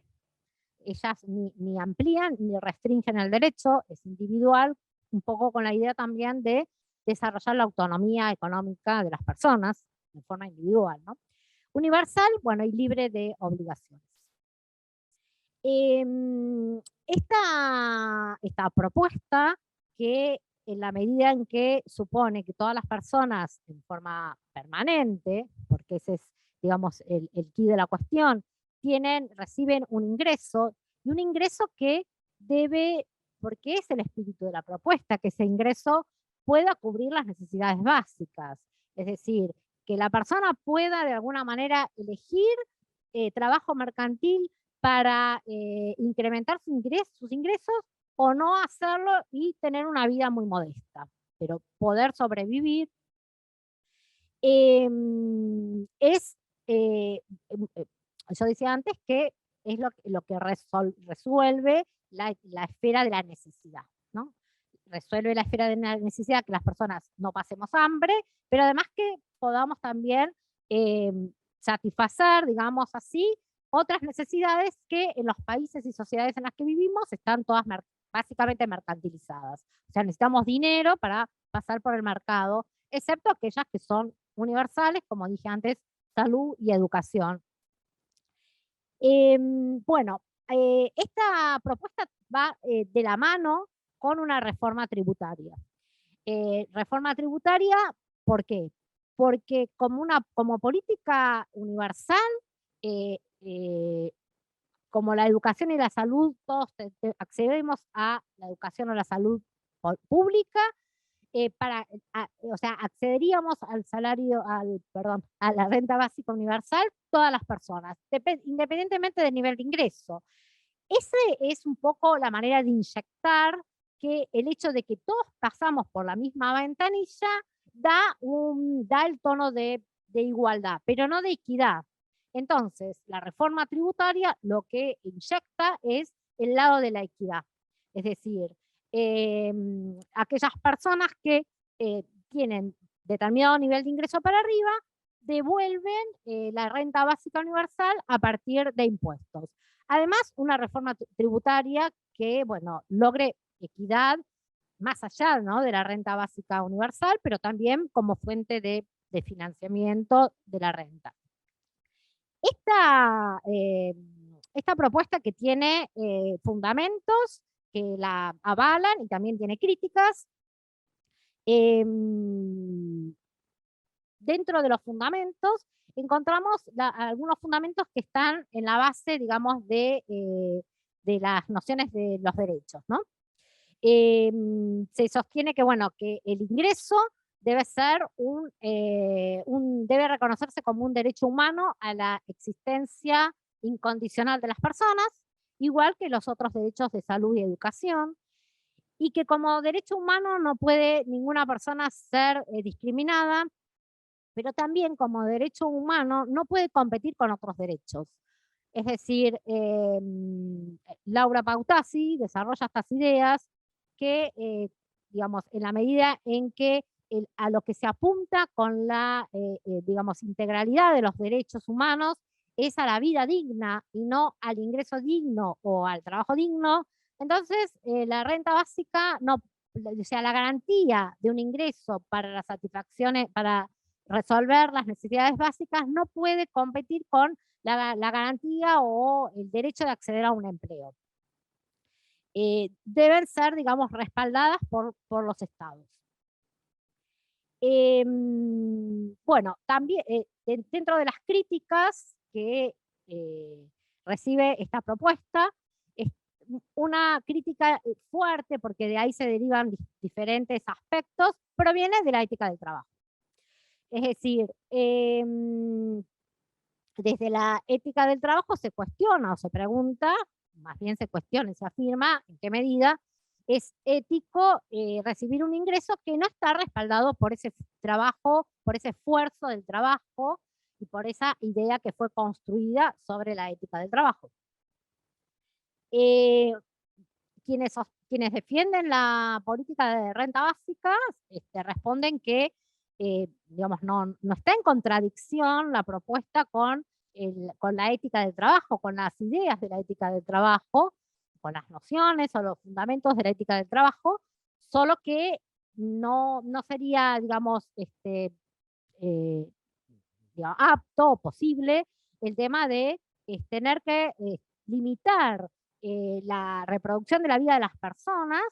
ellas ni amplían ni restringen el derecho, es individual, un poco con la idea también de desarrollar la autonomía económica de las personas de forma individual, ¿no? Universal, bueno, y libre de obligaciones. Esta propuesta, que en la medida en que supone que todas las personas en forma permanente, porque ese es, digamos, el quid de la cuestión, reciben un ingreso, y un ingreso que debe, porque es el espíritu de la propuesta, que ese ingreso pueda cubrir las necesidades básicas, es decir, que la persona pueda de alguna manera elegir trabajo mercantil para incrementar sus ingresos o no hacerlo y tener una vida muy modesta, pero poder sobrevivir. Yo decía antes que es lo que resuelve la esfera de la necesidad, ¿no? Resuelve la esfera de la necesidad, que las personas no pasemos hambre, pero además que podamos también satisfacer, digamos así, otras necesidades que en los países y sociedades en las que vivimos están todas básicamente mercantilizadas. O sea, necesitamos dinero para pasar por el mercado, excepto aquellas que son universales, como dije antes, salud y educación. Bueno, esta propuesta va de la mano con una reforma tributaria. Reforma tributaria, ¿por qué? Porque como política universal, como la educación y la salud, todos accedemos a la educación o la salud pública, o sea, accederíamos al salario, perdón, a la renta básica universal todas las personas, independientemente del nivel de ingreso. Esa es un poco la manera de inyectar que el hecho de que todos pasamos por la misma ventanilla da el tono de igualdad, pero no de equidad. Entonces, la reforma tributaria lo que inyecta es el lado de la equidad. Es decir, aquellas personas que tienen determinado nivel de ingreso para arriba devuelven la renta básica universal a partir de impuestos. Además, una reforma tributaria que, bueno, logre equidad más allá, ¿no?, de la renta básica universal, pero también como fuente de financiamiento de la renta. Esta propuesta, que tiene fundamentos que la avalan y también tiene críticas, dentro de los fundamentos encontramos algunos fundamentos que están en la base, digamos, de las nociones de los derechos, ¿no? Se sostiene que, bueno, que el ingreso debe ser debe reconocerse como un derecho humano a la existencia incondicional de las personas, igual que los otros derechos de salud y educación, y que como derecho humano no puede ninguna persona ser discriminada, pero también como derecho humano no puede competir con otros derechos. Es decir, Laura Pautasi desarrolla estas ideas que, digamos, en la medida en que a lo que se apunta con la, digamos, integralidad de los derechos humanos es a la vida digna y no al ingreso digno o al trabajo digno, entonces la renta básica no, o sea, la garantía de un ingreso para las satisfacciones, para resolver las necesidades básicas, no puede competir con la garantía o el derecho de acceder a un empleo. Deben ser, digamos, respaldadas por los estados. Bueno, también dentro de las críticas que recibe esta propuesta, una crítica fuerte, porque de ahí se derivan diferentes aspectos, proviene de la ética del trabajo. Es decir, desde la ética del trabajo se cuestiona o se pregunta, más bien se cuestiona y se afirma en qué medida es ético recibir un ingreso que no está respaldado por ese trabajo, por ese esfuerzo del trabajo y por esa idea que fue construida sobre la ética del trabajo. Quienes defienden la política de renta básica responden que digamos, no está en contradicción la propuesta con la ética del trabajo, con las ideas de la ética del trabajo, con las nociones o los fundamentos de la ética del trabajo, solo que no sería, digamos, apto o posible el tema de tener que limitar la reproducción de la vida de las personas,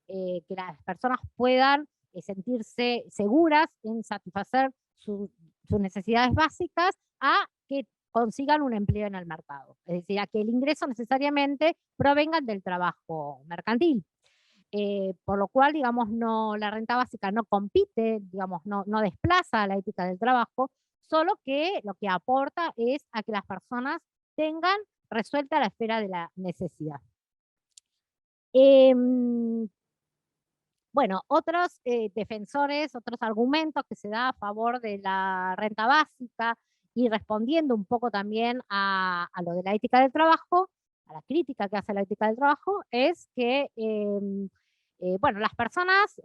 que las personas puedan sentirse seguras en satisfacer sus necesidades básicas, a que consigan un empleo en el mercado. Es decir, a que el ingreso necesariamente provenga del trabajo mercantil. Por lo cual, digamos, la renta básica no compite, digamos, no desplaza la ética del trabajo, solo que lo que aporta es a que las personas tengan resuelta la esfera de la necesidad. Bueno, otros defensores, otros argumentos que se da a favor de la renta básica y respondiendo un poco también a lo de la ética del trabajo, a la crítica que hace la ética del trabajo, es que bueno, las personas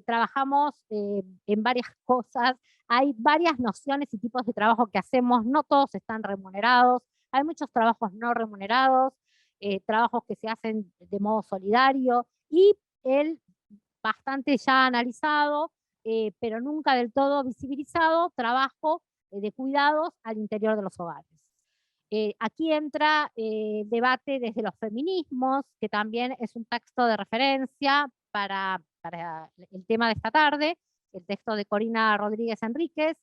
trabajamos en varias cosas, hay varias nociones y tipos de trabajo que hacemos, no todos están remunerados, hay muchos trabajos no remunerados, trabajos que se hacen de modo solidario, y el bastante ya analizado, pero nunca del todo visibilizado, trabajo de cuidados al interior de los hogares. Aquí entra el debate desde los feminismos, que también es un texto de referencia para el tema de esta tarde, el texto de Corina Rodríguez Enríquez,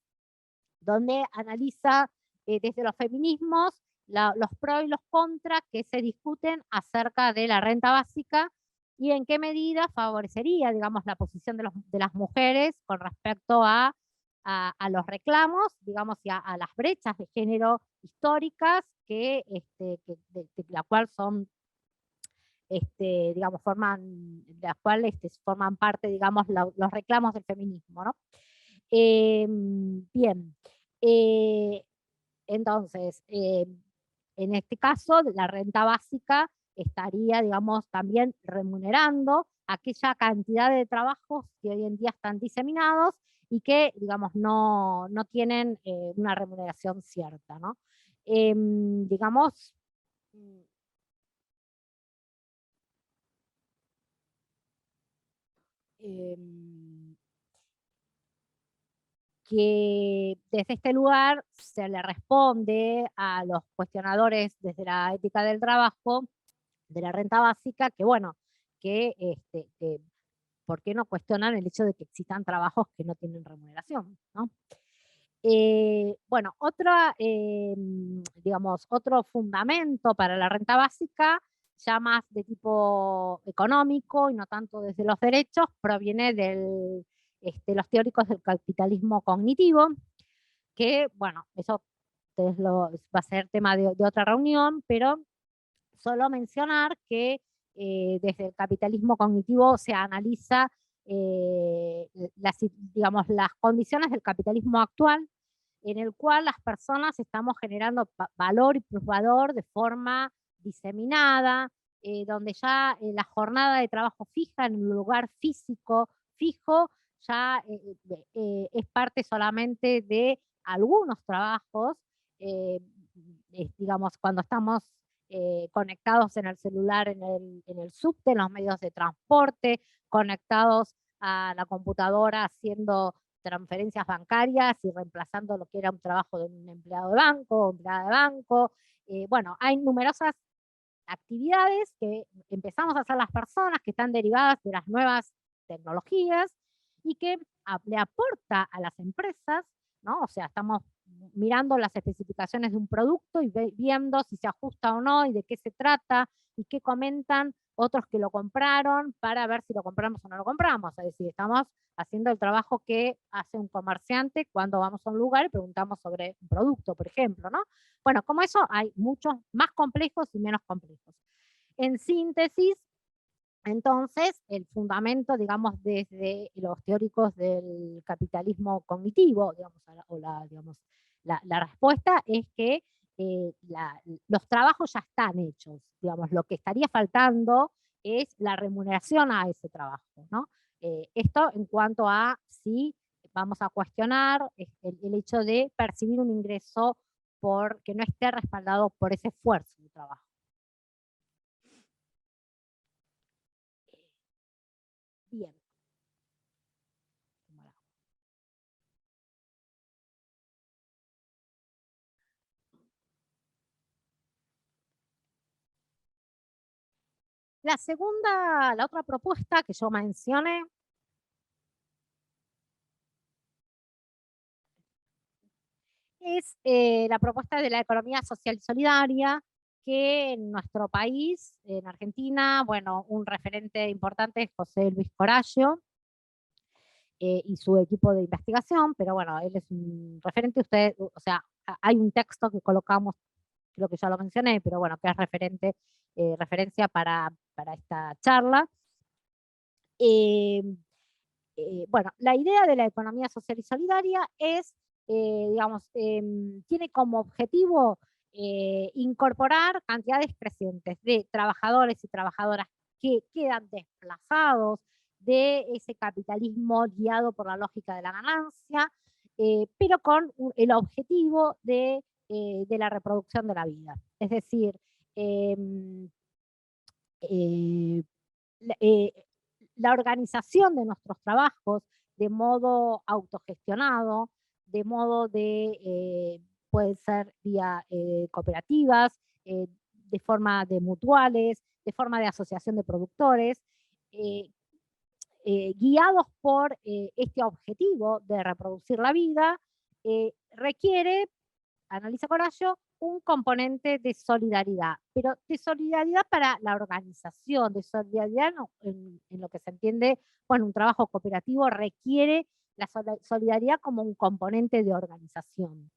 donde analiza desde los feminismos los pros y los contras que se discuten acerca de la renta básica y en qué medida favorecería, digamos, la posición de las mujeres con respecto a los reclamos, digamos, y a las brechas de género históricas que de la cual son, digamos, forman parte, digamos, los reclamos del feminismo, ¿no? Bien, entonces, en este caso, la renta básica estaría, digamos, también remunerando aquella cantidad de trabajos que hoy en día están diseminados y que, digamos, no tienen una remuneración cierta, ¿no? Digamos, que desde este lugar se le responde a los cuestionadores desde la ética del trabajo, de la renta básica, que bueno, que ¿por qué no cuestionan el hecho de que existan trabajos que no tienen remuneración, ¿no? Bueno, digamos, otro fundamento para la renta básica, ya más de tipo económico y no tanto desde los derechos, proviene de los teóricos del capitalismo cognitivo, que, bueno, eso va a ser tema de otra reunión, pero solo mencionar que desde el capitalismo cognitivo se analiza digamos, las condiciones del capitalismo actual, en el cual las personas estamos generando valor y plusvalor de forma diseminada, donde ya la jornada de trabajo fija en un lugar físico fijo ya es parte solamente de algunos trabajos, digamos, cuando estamos conectados en el celular, en el subte, en los medios de transporte, conectados a la computadora haciendo transferencias bancarias y reemplazando lo que era un trabajo de un empleado de banco o empleada de banco. Bueno, hay numerosas actividades que empezamos a hacer las personas que están derivadas de las nuevas tecnologías y que le aporta a las empresas, ¿no? O sea, estamos mirando las especificaciones de un producto y viendo si se ajusta o no y de qué se trata y qué comentan otros que lo compraron para ver si lo compramos o no lo compramos. Es decir, estamos haciendo el trabajo que hace un comerciante cuando vamos a un lugar y preguntamos sobre un producto, por ejemplo, ¿no? Bueno, como eso hay muchos más complejos y menos complejos. En síntesis, entonces, el fundamento, digamos, desde los teóricos del capitalismo cognitivo, digamos, la respuesta es que los trabajos ya están hechos. Digamos, lo que estaría faltando es la remuneración a ese trabajo, ¿no? Esto en cuanto a si vamos a cuestionar el hecho de percibir un ingreso que no esté respaldado por ese esfuerzo de trabajo. Bien. La otra propuesta que yo mencioné es la propuesta de la economía social y solidaria, que en nuestro país, en Argentina, bueno, un referente importante es José Luis Corallo y su equipo de investigación, pero bueno, él es un referente, o sea, hay un texto que colocamos, creo que ya lo mencioné, pero bueno, que es referencia para esta charla. Bueno, la idea de la economía social y solidaria es, digamos, tiene como objetivo incorporar cantidades crecientes de trabajadores y trabajadoras que quedan desplazados de ese capitalismo guiado por la lógica de la ganancia, pero con el objetivo de la reproducción de la vida. Es decir, la organización de nuestros trabajos de modo autogestionado, de modo puede ser vía cooperativas, de forma de mutuales, de forma de asociación de productores, guiados por este objetivo de reproducir la vida, requiere, analiza Corallo, un componente de solidaridad, pero de solidaridad para la organización, de solidaridad en lo que se entiende, bueno, un trabajo cooperativo requiere la solidaridad como un componente de organización.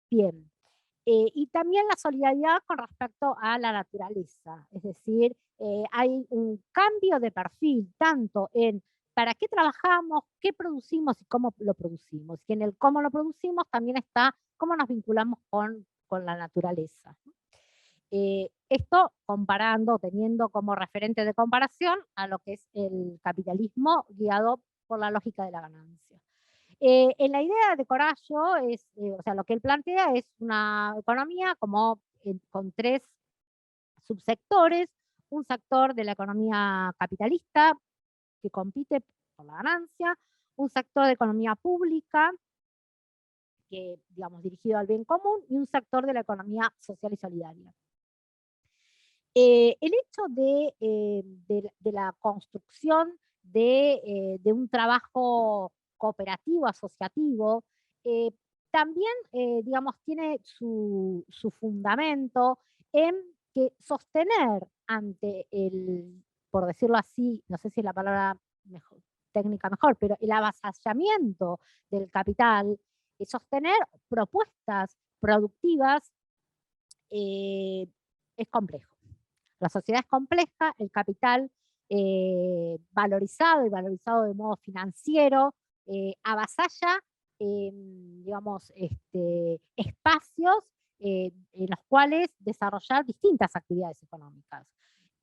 Bien. Y también la solidaridad con respecto a la naturaleza, es decir, hay un cambio de perfil tanto en para qué trabajamos, qué producimos y cómo lo producimos. Y en el cómo lo producimos también está cómo nos vinculamos con la naturaleza. Esto comparando, teniendo como referente de comparación a lo que es el capitalismo guiado por la lógica de la ganancia. En la idea de Corallo, o sea, lo que él plantea es una economía como con tres subsectores, un sector de la economía capitalista que compite por la ganancia, un sector de economía pública que, digamos, dirigido al bien común, y un sector de la economía social y solidaria. El hecho de la construcción de un trabajo cooperativo, asociativo, también, digamos, tiene su fundamento en que sostener ante por decirlo así, no sé si es la palabra técnica mejor, pero el avasallamiento del capital, sostener propuestas productivas es complejo. La sociedad es compleja, el capital valorizado y valorizado de modo financiero avasalla, digamos, espacios en los cuales desarrollar distintas actividades económicas.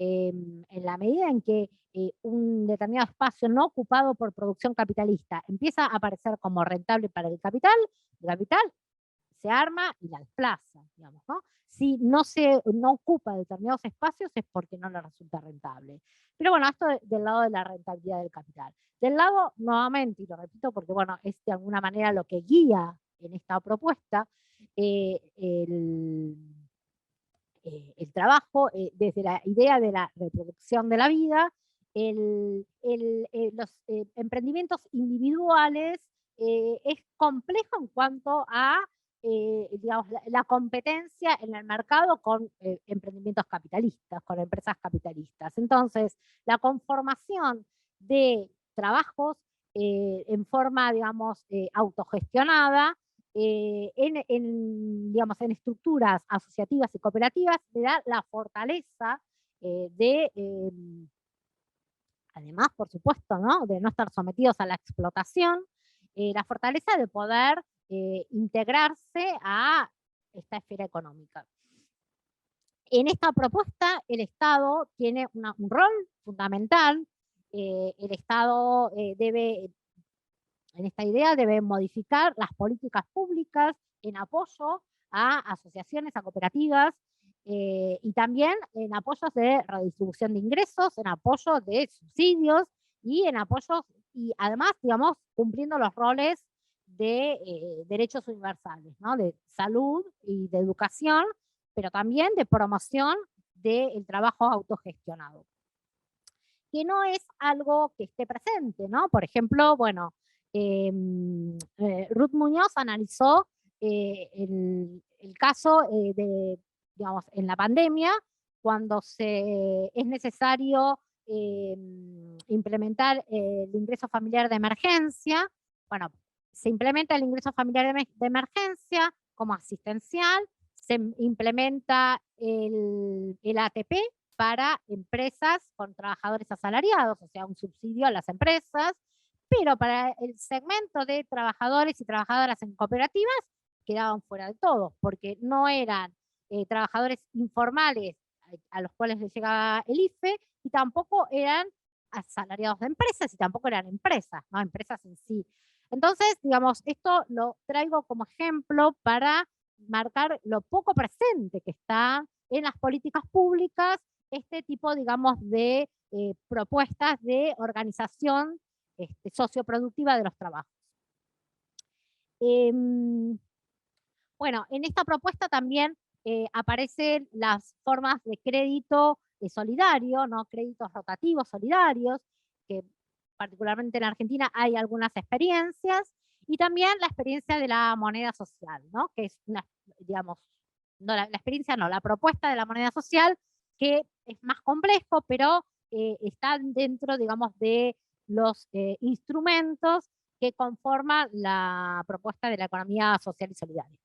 En la medida en que un determinado espacio no ocupado por producción capitalista empieza a aparecer como rentable para el capital se arma y la desplaza, digamos, ¿no? Si no ocupa determinados espacios es porque no le resulta rentable. Pero bueno, esto del lado de la rentabilidad del capital. Del lado, nuevamente, y lo repito porque bueno, es de alguna manera lo que guía en esta propuesta, el trabajo desde la idea de la reproducción de la vida los emprendimientos individuales es complejo en cuanto a digamos, la competencia en el mercado con emprendimientos capitalistas, con empresas capitalistas. Entonces, la conformación de trabajos en forma, digamos, autogestionada, digamos, en estructuras asociativas y cooperativas, le da la fortaleza además, por supuesto, ¿no? De no estar sometidos a la explotación, la fortaleza de poder integrarse a esta esfera económica. En esta propuesta, el Estado tiene un rol fundamental. El Estado en esta idea, debe modificar las políticas públicas en apoyo a asociaciones, a cooperativas, y también en apoyos de redistribución de ingresos, en apoyo de subsidios y en apoyos, y además, digamos, cumpliendo los roles de derechos universales, ¿no? De salud y de educación, pero también de promoción del trabajo autogestionado. Que no es algo que esté presente, ¿no? Por ejemplo, bueno, Ruth Muñoz analizó el caso digamos, en la pandemia, cuando es necesario implementar el ingreso familiar de emergencia. Bueno, se implementa el ingreso familiar de emergencia como asistencial, se implementa el ATP para empresas con trabajadores asalariados, o sea, un subsidio a las empresas, pero para el segmento de trabajadores y trabajadoras en cooperativas quedaban fuera de todo, porque no eran trabajadores informales a los cuales les llegaba el IFE, y tampoco eran asalariados de empresas, y tampoco eran empresas, ¿no? Empresas en sí. Entonces, digamos, esto lo traigo como ejemplo para marcar lo poco presente que está en las políticas públicas este tipo, digamos, de propuestas de organización socioproductiva de los trabajos. Bueno, en esta propuesta también aparecen las formas de crédito solidario, ¿no? Créditos rotativos solidarios, que particularmente en Argentina hay algunas experiencias, y también la experiencia de la moneda social, ¿no? Que es una, digamos, no la experiencia, no, la propuesta de la moneda social, que es más complejo, pero está dentro, digamos, de los instrumentos que conforman la propuesta de la economía social y solidaria.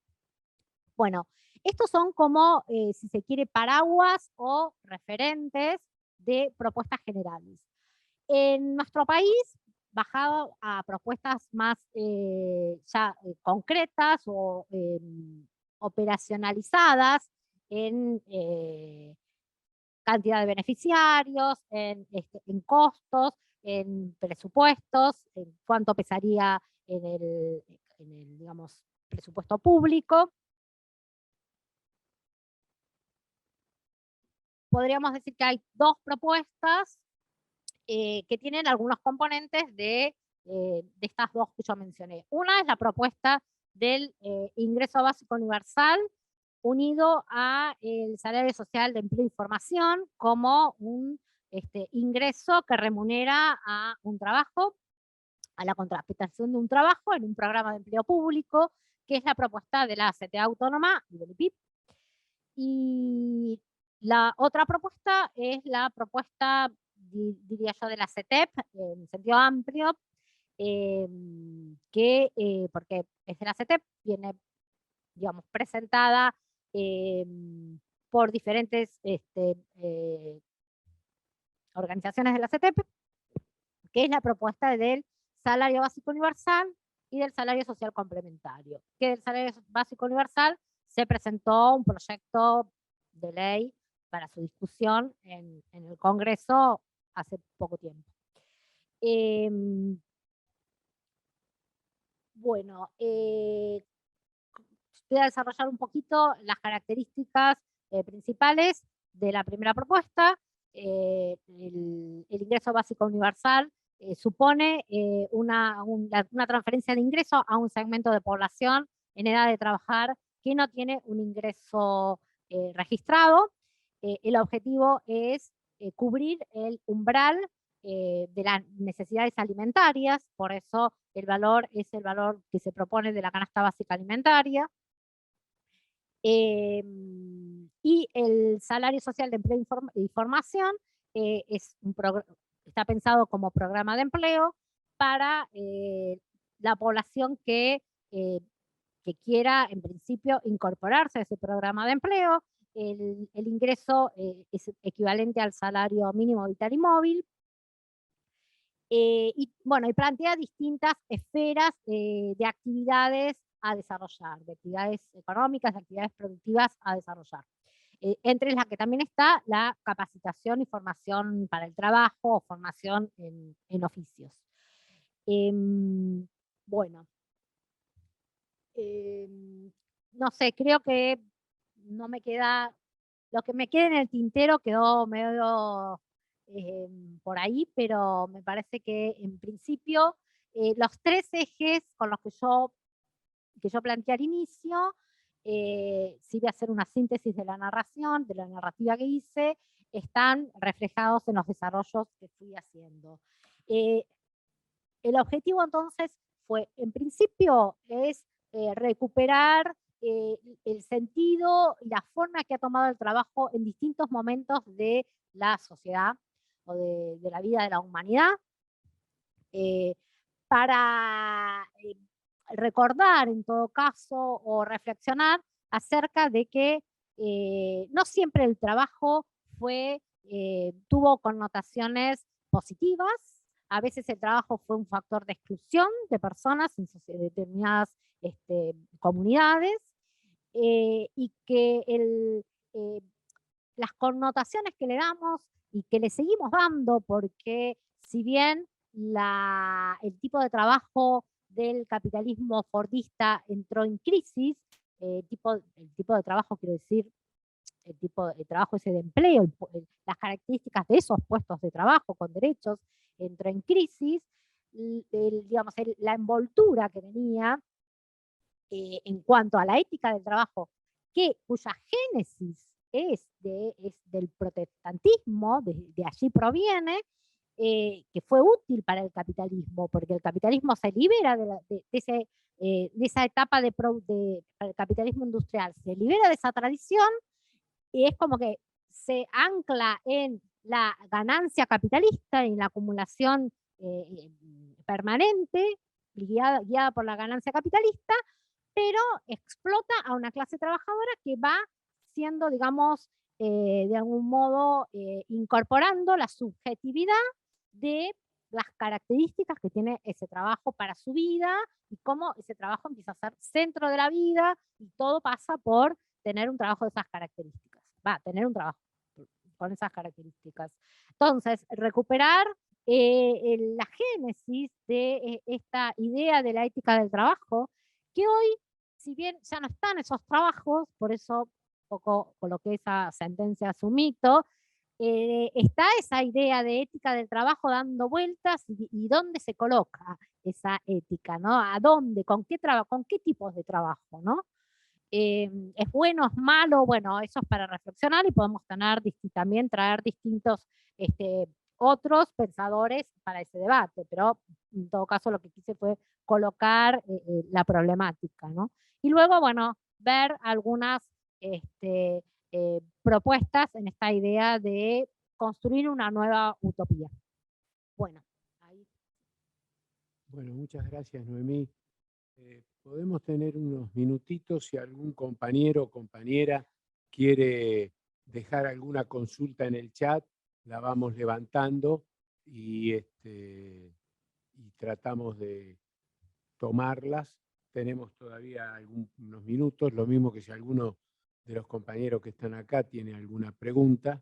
Bueno, estos son como, si se quiere, paraguas o referentes de propuestas generales. En nuestro país, bajado a propuestas más ya concretas o operacionalizadas en cantidad de beneficiarios, en costos, en presupuestos, en cuánto pesaría en el digamos, presupuesto público. Podríamos decir que hay dos propuestas que tienen algunos componentes de estas dos que yo mencioné. Una es la propuesta del ingreso básico universal unido a el salario social de empleo y formación como un ingreso que remunera a un trabajo, a la contraprestación de un trabajo en un programa de empleo público, que es la propuesta de la CTA Autónoma y del IPIP. Y la otra propuesta es la propuesta, diría yo, de la CETEP, en sentido amplio, porque es de la CETEP, viene, digamos, presentada por diferentes organizaciones de la CETEP, que es la propuesta del salario básico universal y del salario social complementario. Que del salario básico universal se presentó un proyecto de ley para su discusión en el Congreso hace poco tiempo. Bueno, voy a desarrollar un poquito las características principales de la primera propuesta. El ingreso básico universal supone una transferencia de ingreso a un segmento de población en edad de trabajar que no tiene un ingreso registrado. El objetivo es cubrir el umbral de las necesidades alimentarias, por eso el valor es el valor que se propone de la canasta básica alimentaria. Y el salario social de empleo y formación está pensado como programa de empleo para la población que quiera, en principio, incorporarse a ese programa de empleo. El ingreso es equivalente al salario mínimo vital y móvil. Y bueno, y plantea distintas esferas de actividades a desarrollar, de actividades económicas, de actividades productivas a desarrollar. Entre las que también está la capacitación y formación para el trabajo o formación en oficios. Bueno, no sé, creo que no me queda, lo que me queda en el tintero quedó medio por ahí, pero me parece que en principio los tres ejes con los que yo planteé al inicio, si voy a hacer una síntesis de la narración, de la narrativa que hice, están reflejados en los desarrollos que fui haciendo. El objetivo entonces fue, en principio, es recuperar el sentido y la forma que ha tomado el trabajo en distintos momentos de la sociedad o de la vida de la humanidad, para recordar en todo caso o reflexionar acerca de que no siempre el trabajo tuvo connotaciones positivas. A veces el trabajo fue un factor de exclusión de personas en determinadas comunidades, y que las connotaciones que le damos y que le seguimos dando, porque si bien el tipo de trabajo del capitalismo fordista entró en crisis, el tipo de trabajo, quiero decir, el tipo de trabajo ese de empleo, las características de esos puestos de trabajo con derechos, entró en crisis, digamos, la envoltura que tenía en cuanto a la ética del trabajo, cuya génesis es del protestantismo, de allí proviene, que fue útil para el capitalismo, porque el capitalismo se libera de esa etapa del capitalismo industrial, se libera de esa tradición, y es como que se ancla en la ganancia capitalista, en la acumulación permanente, guiada por la ganancia capitalista, pero explota a una clase trabajadora que va siendo, digamos, de algún modo incorporando la subjetividad de las características que tiene ese trabajo para su vida y cómo ese trabajo empieza a ser centro de la vida y todo pasa por tener un trabajo de esas características. Tener un trabajo con esas características. Entonces, recuperar la génesis de esta idea de la ética del trabajo, que hoy, si bien ya no están esos trabajos, por eso un poco coloqué esa sentencia a su mito, está esa idea de ética del trabajo dando vueltas y dónde se coloca esa ética, ¿no? ¿A dónde? ¿Con qué tipos de trabajo, ¿no? ¿Es bueno, es malo? Bueno, eso es para reflexionar y podemos también traer distintos otros pensadores para ese debate, pero en todo caso lo que quise fue colocar la problemática, ¿no? Y luego, bueno, ver algunas propuestas en esta idea de construir una nueva utopía. Bueno, ahí. Bueno, muchas gracias, Noemí. Podemos tener unos minutitos si algún compañero o compañera quiere dejar alguna consulta en el chat, la vamos levantando y tratamos de tomarlas. Tenemos todavía unos minutos, lo mismo que si alguno de los compañeros que están acá tiene alguna pregunta.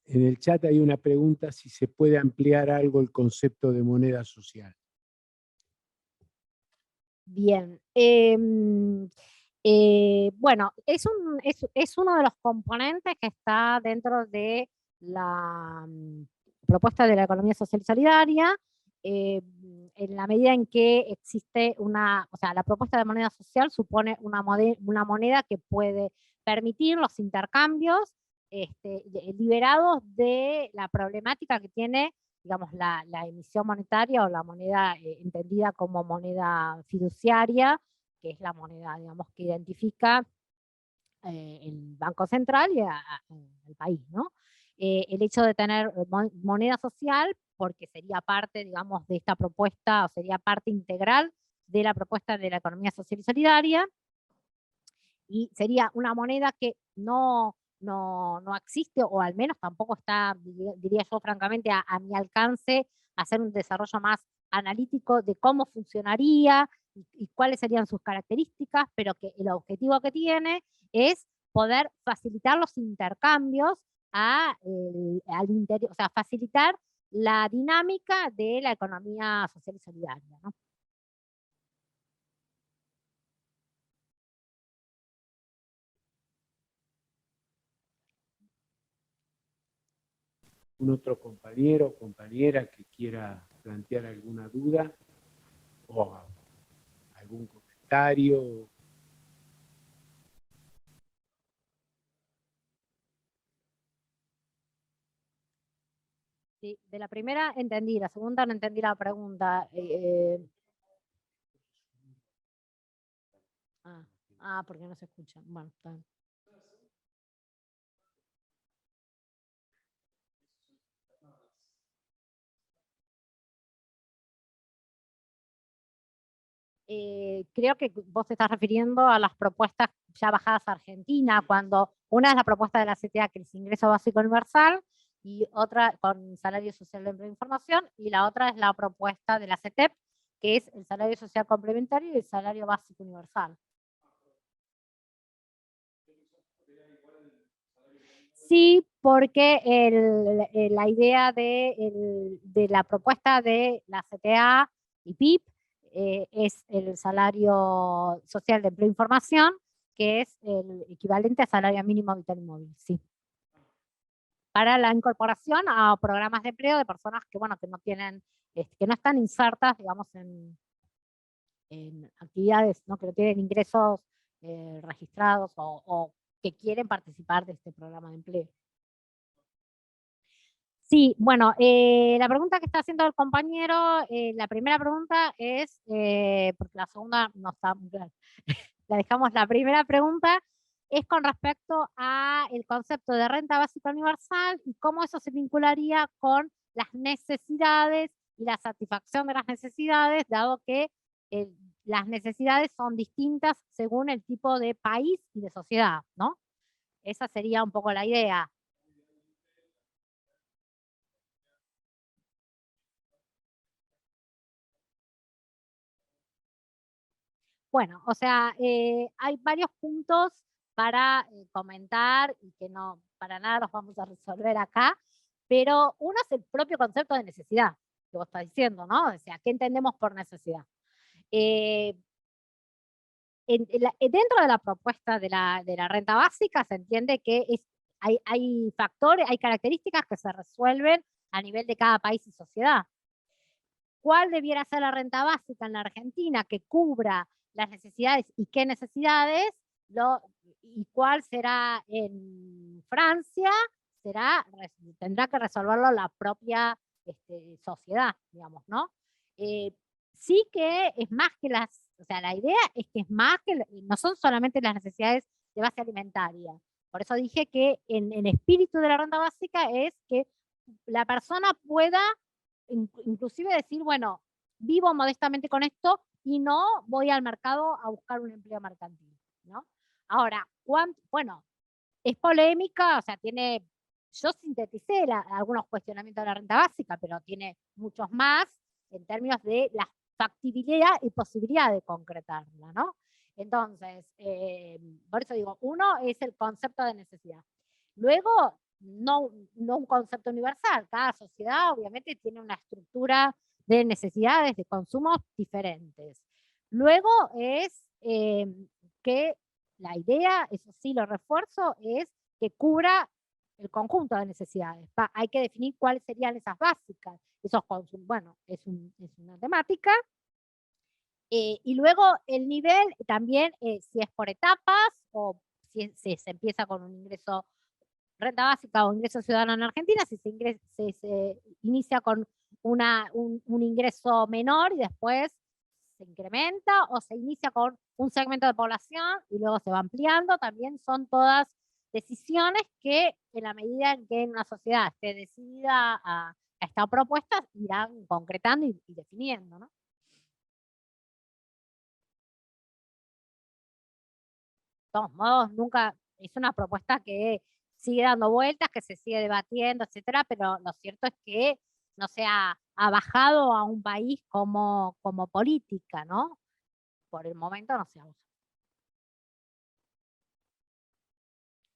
En el chat hay una pregunta si se puede ampliar algo el concepto de moneda social. Bien. Bueno, es uno de los componentes que está dentro de la propuesta de la economía social y solidaria. en la medida en que existe o sea, la propuesta de moneda social supone una moneda que puede permitir los intercambios liberados de la problemática que tiene, digamos, la emisión monetaria o la moneda entendida como moneda fiduciaria, que es la moneda, digamos, que identifica el Banco Central y el país, ¿no? El hecho de tener moneda social, porque sería parte, digamos, de esta propuesta, o sería parte integral de la propuesta de la economía social y solidaria, y sería una moneda que no existe, o al menos tampoco está, diría yo francamente, a mi alcance, hacer un desarrollo más analítico de cómo funcionaría y cuáles serían sus características, pero que el objetivo que tiene es poder facilitar los intercambios al interior, o sea, facilitar la dinámica de la economía social y solidaria, ¿no? ¿Un otro compañero o compañera que quiera plantear alguna duda o algún comentario? Sí, de la primera entendí, la segunda no entendí la pregunta. Porque no se escucha. Bueno, está bien. Creo que vos te estás refiriendo a las propuestas ya bajadas a Argentina, cuando una es la propuesta de la CTA, que es ingreso básico universal, y otra con salario social de empleo e información, y la otra es la propuesta de la CETEP, que es el salario social complementario y el salario básico universal. Sí, porque la idea de la propuesta de la CTA y PIB es el salario social de empleo e información, que es el equivalente a salario mínimo vital y móvil, sí. Para la incorporación a programas de empleo de personas que, bueno, que no tienen, que no están insertas, digamos, en actividades, ¿no? Que no tienen ingresos registrados o que quieren participar de este programa de empleo. Sí, bueno, la pregunta que está haciendo el compañero, la primera pregunta es, porque la segunda no está muy clara, la dejamos, la primera pregunta es con respecto a el concepto de renta básica universal y cómo eso se vincularía con las necesidades y la satisfacción de las necesidades, dado que las necesidades son distintas según el tipo de país y de sociedad, ¿no? Esa sería un poco la idea. Bueno, o sea, hay varios puntos para comentar y que no para nada los vamos a resolver acá, pero uno es el propio concepto de necesidad, que vos estás diciendo, ¿no? O sea, ¿qué entendemos por necesidad? Dentro de la propuesta de la renta básica se entiende que hay factores, hay características que se resuelven a nivel de cada país y sociedad. ¿Cuál debiera ser la renta básica en la Argentina que cubra las necesidades y qué necesidades? ¿Y cuál será en Francia? Tendrá que resolverlo la propia sociedad, digamos, ¿no? Sí que es más que o sea, la idea es que es más que, no son solamente las necesidades de base alimentaria. Por eso dije que en espíritu de la renta básica es que la persona pueda inclusive decir, bueno, vivo modestamente con esto y no voy al mercado a buscar un empleo mercantil, ¿no? Ahora, bueno, es polémica, o sea, yo sinteticé algunos cuestionamientos de la renta básica, pero tiene muchos más en términos de la factibilidad y posibilidad de concretarla, ¿no? Entonces, por eso digo, uno es el concepto de necesidad. Luego, no un concepto universal, cada sociedad obviamente tiene una estructura de necesidades de consumo diferentes. Luego es que la idea, eso sí lo refuerzo, es que cubra el conjunto de necesidades. Hay que definir cuáles serían esas básicas, esos consumos. Bueno, es una temática. Y luego el nivel también, si es por etapas o si se empieza con un ingreso renta básica o ingreso ciudadano en Argentina, si se inicia con un ingreso menor y después se incrementa, o se inicia con un segmento de población y luego se va ampliando, también son todas decisiones que en la medida en que una sociedad esté decidida a esta propuesta, irán concretando y definiendo, ¿no? De todos modos, nunca es una propuesta que sigue dando vueltas, que se sigue debatiendo, etcétera, pero lo cierto es que no se ha bajado a un país como política, ¿no? Por el momento no se ha bajado.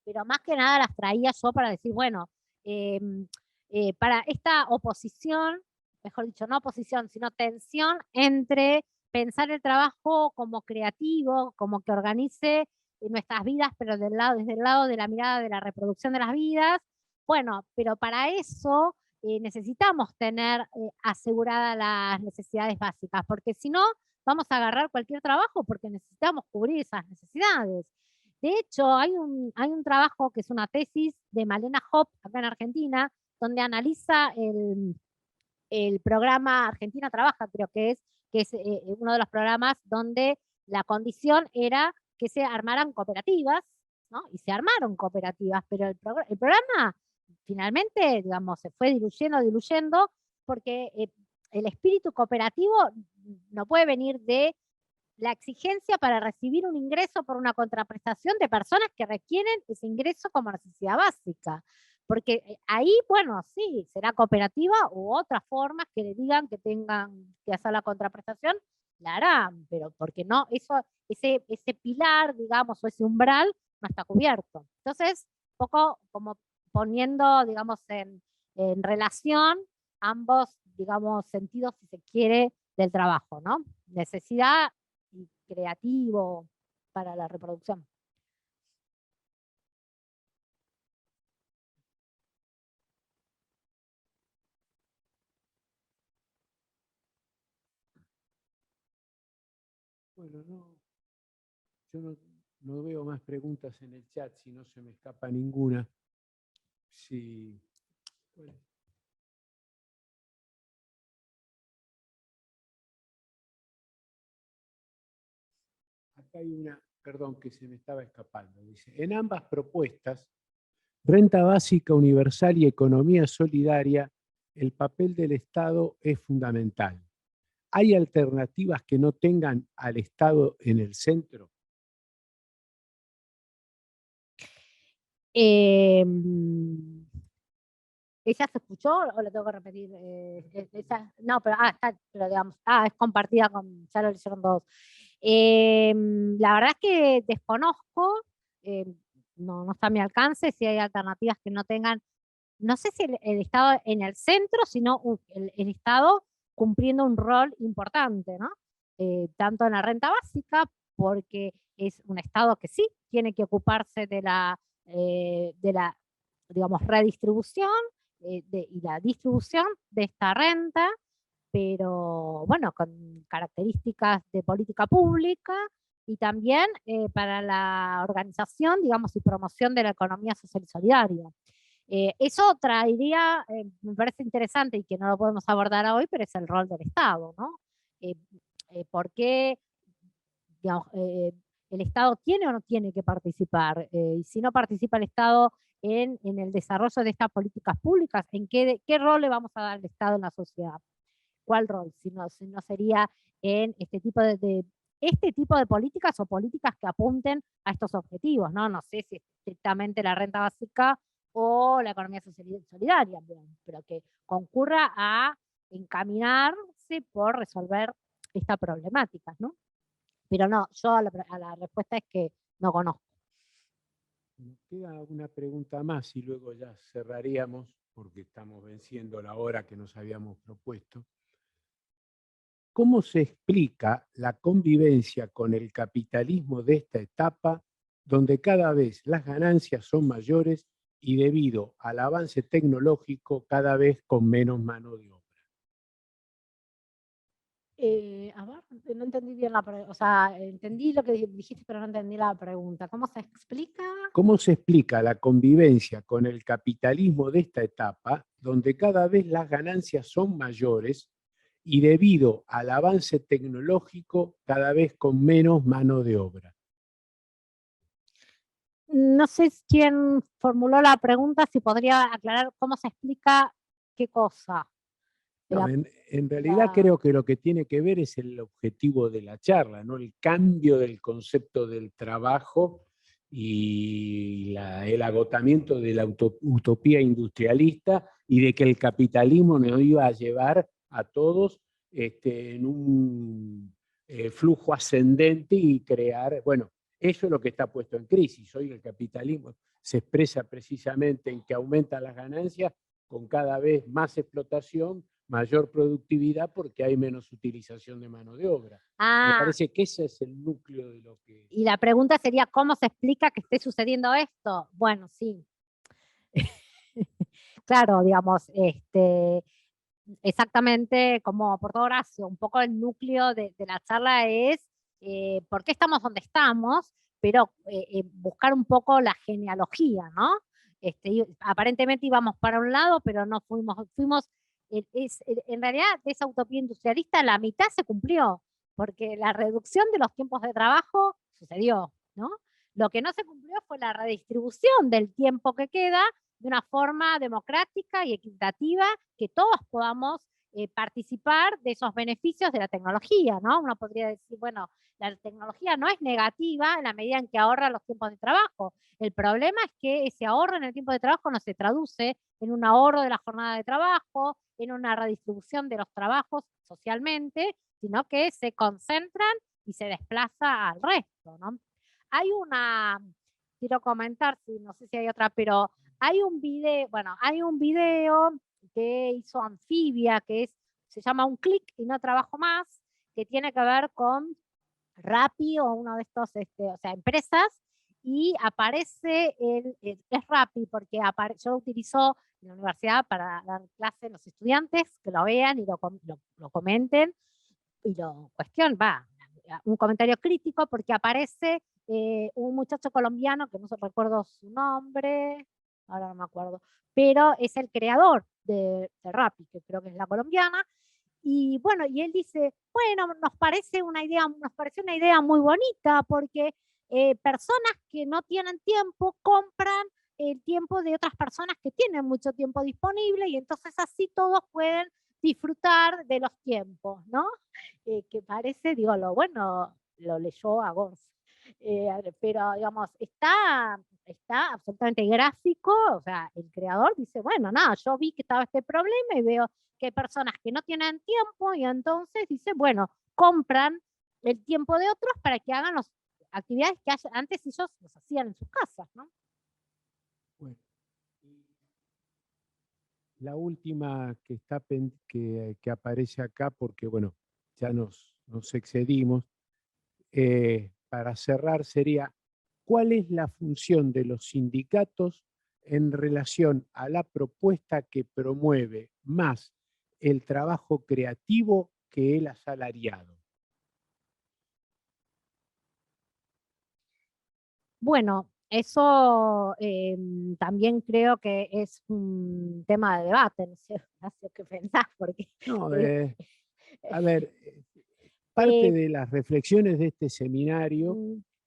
Pero más que nada las traía yo para decir, bueno, para esta oposición, mejor dicho, no oposición, sino tensión entre pensar el trabajo como creativo, como que organice nuestras vidas, pero desde el lado de la mirada de la reproducción de las vidas. Bueno, pero para eso necesitamos tener aseguradas las necesidades básicas, porque si no, vamos a agarrar cualquier trabajo porque necesitamos cubrir esas necesidades. De hecho, hay un trabajo que es una tesis de Malena Hopp, acá en Argentina, donde analiza el programa Argentina Trabaja, creo que es uno de los programas donde la condición era que se armaran cooperativas, ¿no? Y se armaron cooperativas, pero el programa finalmente, digamos, se fue diluyendo, porque el espíritu cooperativo no puede venir de la exigencia para recibir un ingreso por una contraprestación de personas que requieren ese ingreso como necesidad básica. Porque ahí, bueno, sí, será cooperativa u otras formas que le digan que tengan que hacer la contraprestación, la harán, pero porque no, ese pilar, digamos, o ese umbral no está cubierto. Entonces, un poco como poniendo, digamos, en relación ambos, digamos, sentidos, si se quiere, del trabajo, ¿no? Necesidad y creativo para la reproducción. Bueno, yo no veo más preguntas en el chat, si no se me escapa ninguna. Sí. Bueno. Acá hay una, perdón, que se me estaba escapando. Dice, en ambas propuestas, renta básica universal y economía solidaria, el papel del Estado es fundamental. ¿Hay alternativas que no tengan al Estado en el centro? ¿Ella se escuchó o la tengo que repetir? No, pero, pero digamos, es compartida con, ya lo leyeron todos. La verdad es que desconozco, no está a mi alcance, si hay alternativas que no tengan, no sé si el Estado en el centro, sino el Estado cumpliendo un rol importante, ¿no? Tanto en la renta básica, porque es un Estado que sí tiene que ocuparse de la digamos, redistribución y la distribución de esta renta, pero bueno, con características de política pública y también para la organización, digamos, y promoción de la economía social y solidaria. Eso traería, me parece interesante y que no lo podemos abordar hoy, pero es el rol del Estado, ¿no? ¿Por qué, digamos, el Estado tiene o no tiene que participar? Y si no participa el Estado en el desarrollo de estas políticas públicas, ¿en qué rol le vamos a dar al Estado en la sociedad? ¿Cuál rol? Si no sería en este tipo de políticas o políticas que apunten a estos objetivos, ¿no? No sé si estrictamente la renta básica o la economía social y solidaria, pero que concurra a encaminarse por resolver esta problemática, ¿no? Pero no, yo a la respuesta es que no conozco. Nos queda una pregunta más y luego ya cerraríamos porque estamos venciendo la hora que nos habíamos propuesto. ¿Cómo se explica la convivencia con el capitalismo de esta etapa, donde cada vez las ganancias son mayores y debido al avance tecnológico cada vez con menos mano de obra. A ver, no entendí bien la pregunta. O sea, entendí lo que dijiste, pero no entendí la pregunta. ¿Cómo se explica? ¿Cómo se explica la convivencia con el capitalismo de esta etapa, donde cada vez las ganancias son mayores y debido al avance tecnológico cada vez con menos mano de obra? No sé quién formuló la pregunta, si podría aclarar cómo se explica qué cosa. No, en realidad creo que lo que tiene que ver es el objetivo de la charla, ¿no? El cambio del concepto del trabajo y el agotamiento de la utopía industrialista y de que el capitalismo nos iba a llevar a todos en un flujo ascendente y crear, bueno, eso es lo que está puesto en crisis. Hoy el capitalismo se expresa precisamente en que aumenta las ganancias con cada vez más explotación, mayor productividad, porque hay menos utilización de mano de obra. Me parece que ese es el núcleo de lo que... Y la pregunta sería, ¿cómo se explica que esté sucediendo esto? Bueno, sí. Claro, digamos, exactamente como por todo Horacio, un poco el núcleo de la charla es por qué estamos donde estamos, pero buscar un poco la genealogía, ¿no? Aparentemente íbamos para un lado, pero no fuimos en realidad de esa utopía industrialista la mitad se cumplió, porque la reducción de los tiempos de trabajo sucedió, ¿no? Lo que no se cumplió fue la redistribución del tiempo que queda de una forma democrática y equitativa, que todos podamos participar de esos beneficios de la tecnología, ¿no? Uno podría decir, bueno, la tecnología no es negativa en la medida en que ahorra los tiempos de trabajo. El problema es que ese ahorro en el tiempo de trabajo no se traduce en un ahorro de la jornada de trabajo, en una redistribución de los trabajos socialmente, sino que se concentran y se desplaza al resto, ¿no? Hay una, quiero comentar, no sé si hay otra, pero hay un video que hizo Anfibia, se llama Un clic y no trabajo más, que tiene que ver con Rappi o uno de estos, o sea, empresas, y aparece, es Rappi, porque yo lo utilizo en la universidad para dar clase a los estudiantes, que lo vean y lo comenten, y lo cuestionan, un comentario crítico, porque aparece un muchacho colombiano, que no recuerdo su nombre, ahora no me acuerdo, pero es el creador de Rappi, que creo que es la colombiana, y bueno, y él dice, bueno, nos pareció una idea muy bonita, porque personas que no tienen tiempo compran el tiempo de otras personas que tienen mucho tiempo disponible, y entonces así todos pueden disfrutar de los tiempos, ¿no? Que parece, digo, lo leyó a Gons. Pero, digamos, está absolutamente gráfico, o sea, el creador dice, bueno, nada, yo vi que estaba este problema y veo que hay personas que no tienen tiempo y entonces dice, bueno, compran el tiempo de otros para que hagan las actividades que antes ellos los hacían en sus casas, ¿no? Bueno, la última que aparece acá, porque bueno, ya nos excedimos, para cerrar sería, ¿cuál es la función de los sindicatos en relación a la propuesta que promueve más el trabajo creativo que el asalariado? Bueno, eso también creo que es un tema de debate, no sé, ¿qué pensás? Porque, No, a ver, parte de las reflexiones de este seminario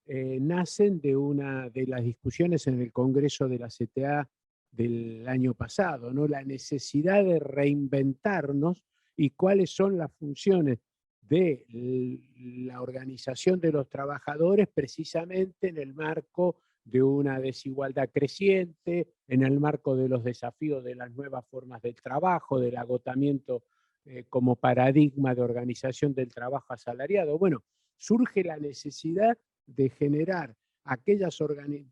nacen de las discusiones en el Congreso de la CTA del año pasado, ¿no? La necesidad de reinventarnos y cuáles son las funciones de la organización de los trabajadores precisamente en el marco de una desigualdad creciente, en el marco de los desafíos de las nuevas formas del trabajo, del agotamiento como paradigma de organización del trabajo asalariado. Bueno, surge la necesidad de generar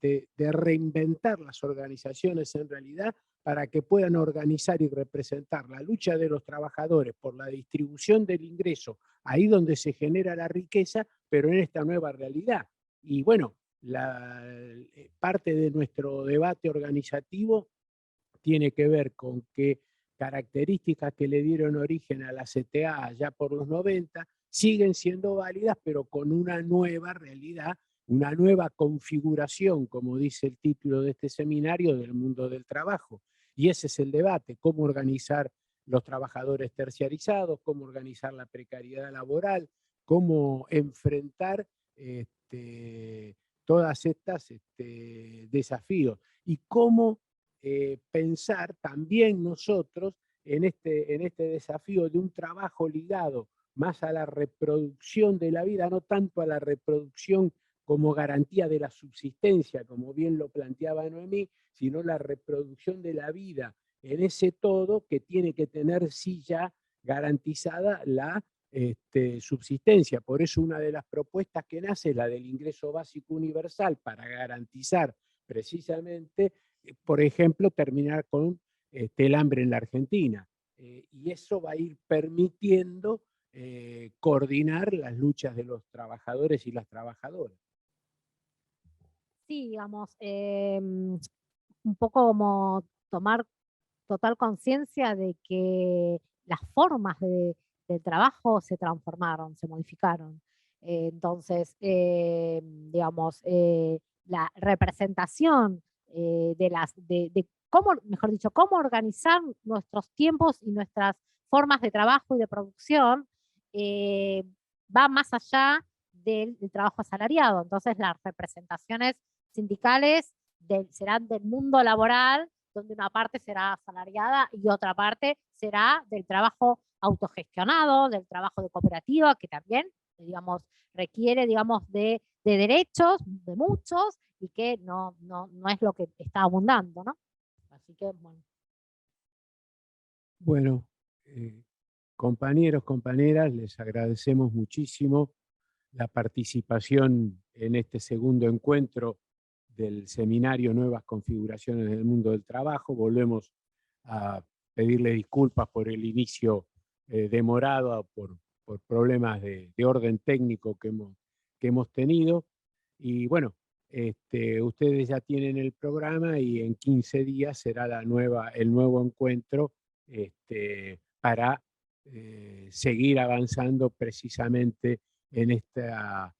de reinventar las organizaciones en realidad para que puedan organizar y representar la lucha de los trabajadores por la distribución del ingreso, ahí donde se genera la riqueza, pero en esta nueva realidad. Y bueno, parte de nuestro debate organizativo tiene que ver con que características que le dieron origen a la CTA ya por los 90 siguen siendo válidas, pero con una nueva realidad, una nueva configuración, como dice el título de este seminario, del mundo del trabajo. Y ese es el debate, cómo organizar los trabajadores terciarizados, cómo organizar la precariedad laboral, cómo enfrentar todas estas desafíos y cómo pensar también nosotros en este desafío de un trabajo ligado más a la reproducción de la vida, no tanto a la reproducción como garantía de la subsistencia, como bien lo planteaba Noemí, sino la reproducción de la vida en ese todo que tiene que tener sí ya garantizada la subsistencia. Por eso una de las propuestas que nace es la del ingreso básico universal para garantizar precisamente, por ejemplo, terminar con el hambre en la Argentina. Y eso va a ir permitiendo coordinar las luchas de los trabajadores y las trabajadoras. Sí, digamos, un poco como tomar total conciencia de que las formas del trabajo se transformaron, se modificaron. Entonces, digamos, la representación de cómo, mejor dicho, cómo organizar nuestros tiempos y nuestras formas de trabajo y de producción va más allá del trabajo asalariado. Entonces, las representaciones sindicales serán del mundo laboral, donde una parte será asalariada y otra parte será del trabajo autogestionado, del trabajo de cooperativa, que también, digamos, requiere, digamos, de derechos de muchos y que no es lo que está abundando, ¿no? Así que, bueno. Bueno, compañeros, compañeras, les agradecemos muchísimo la participación en este segundo encuentro del seminario Nuevas Configuraciones del Mundo del Trabajo. Volvemos a pedirle disculpas por el inicio demorado, por problemas de orden técnico que hemos tenido. Y bueno, ustedes ya tienen el programa y en 15 días será el nuevo encuentro para seguir avanzando precisamente en esta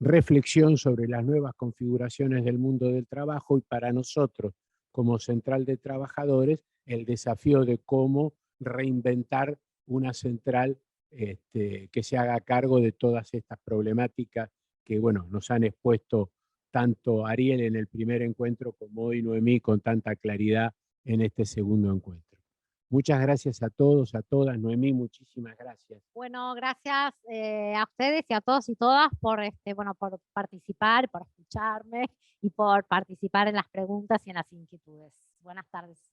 reflexión sobre las nuevas configuraciones del mundo del trabajo y para nosotros, como Central de Trabajadores, el desafío de cómo reinventar una central que se haga cargo de todas estas problemáticas que, bueno, nos han expuesto tanto Ariel en el primer encuentro como hoy Noemí con tanta claridad en este segundo encuentro. Muchas gracias a todos, a todas. Noemí, muchísimas gracias. Bueno, gracias a ustedes y a todos y todas por, bueno, por participar, por escucharme y por participar en las preguntas y en las inquietudes. Buenas tardes.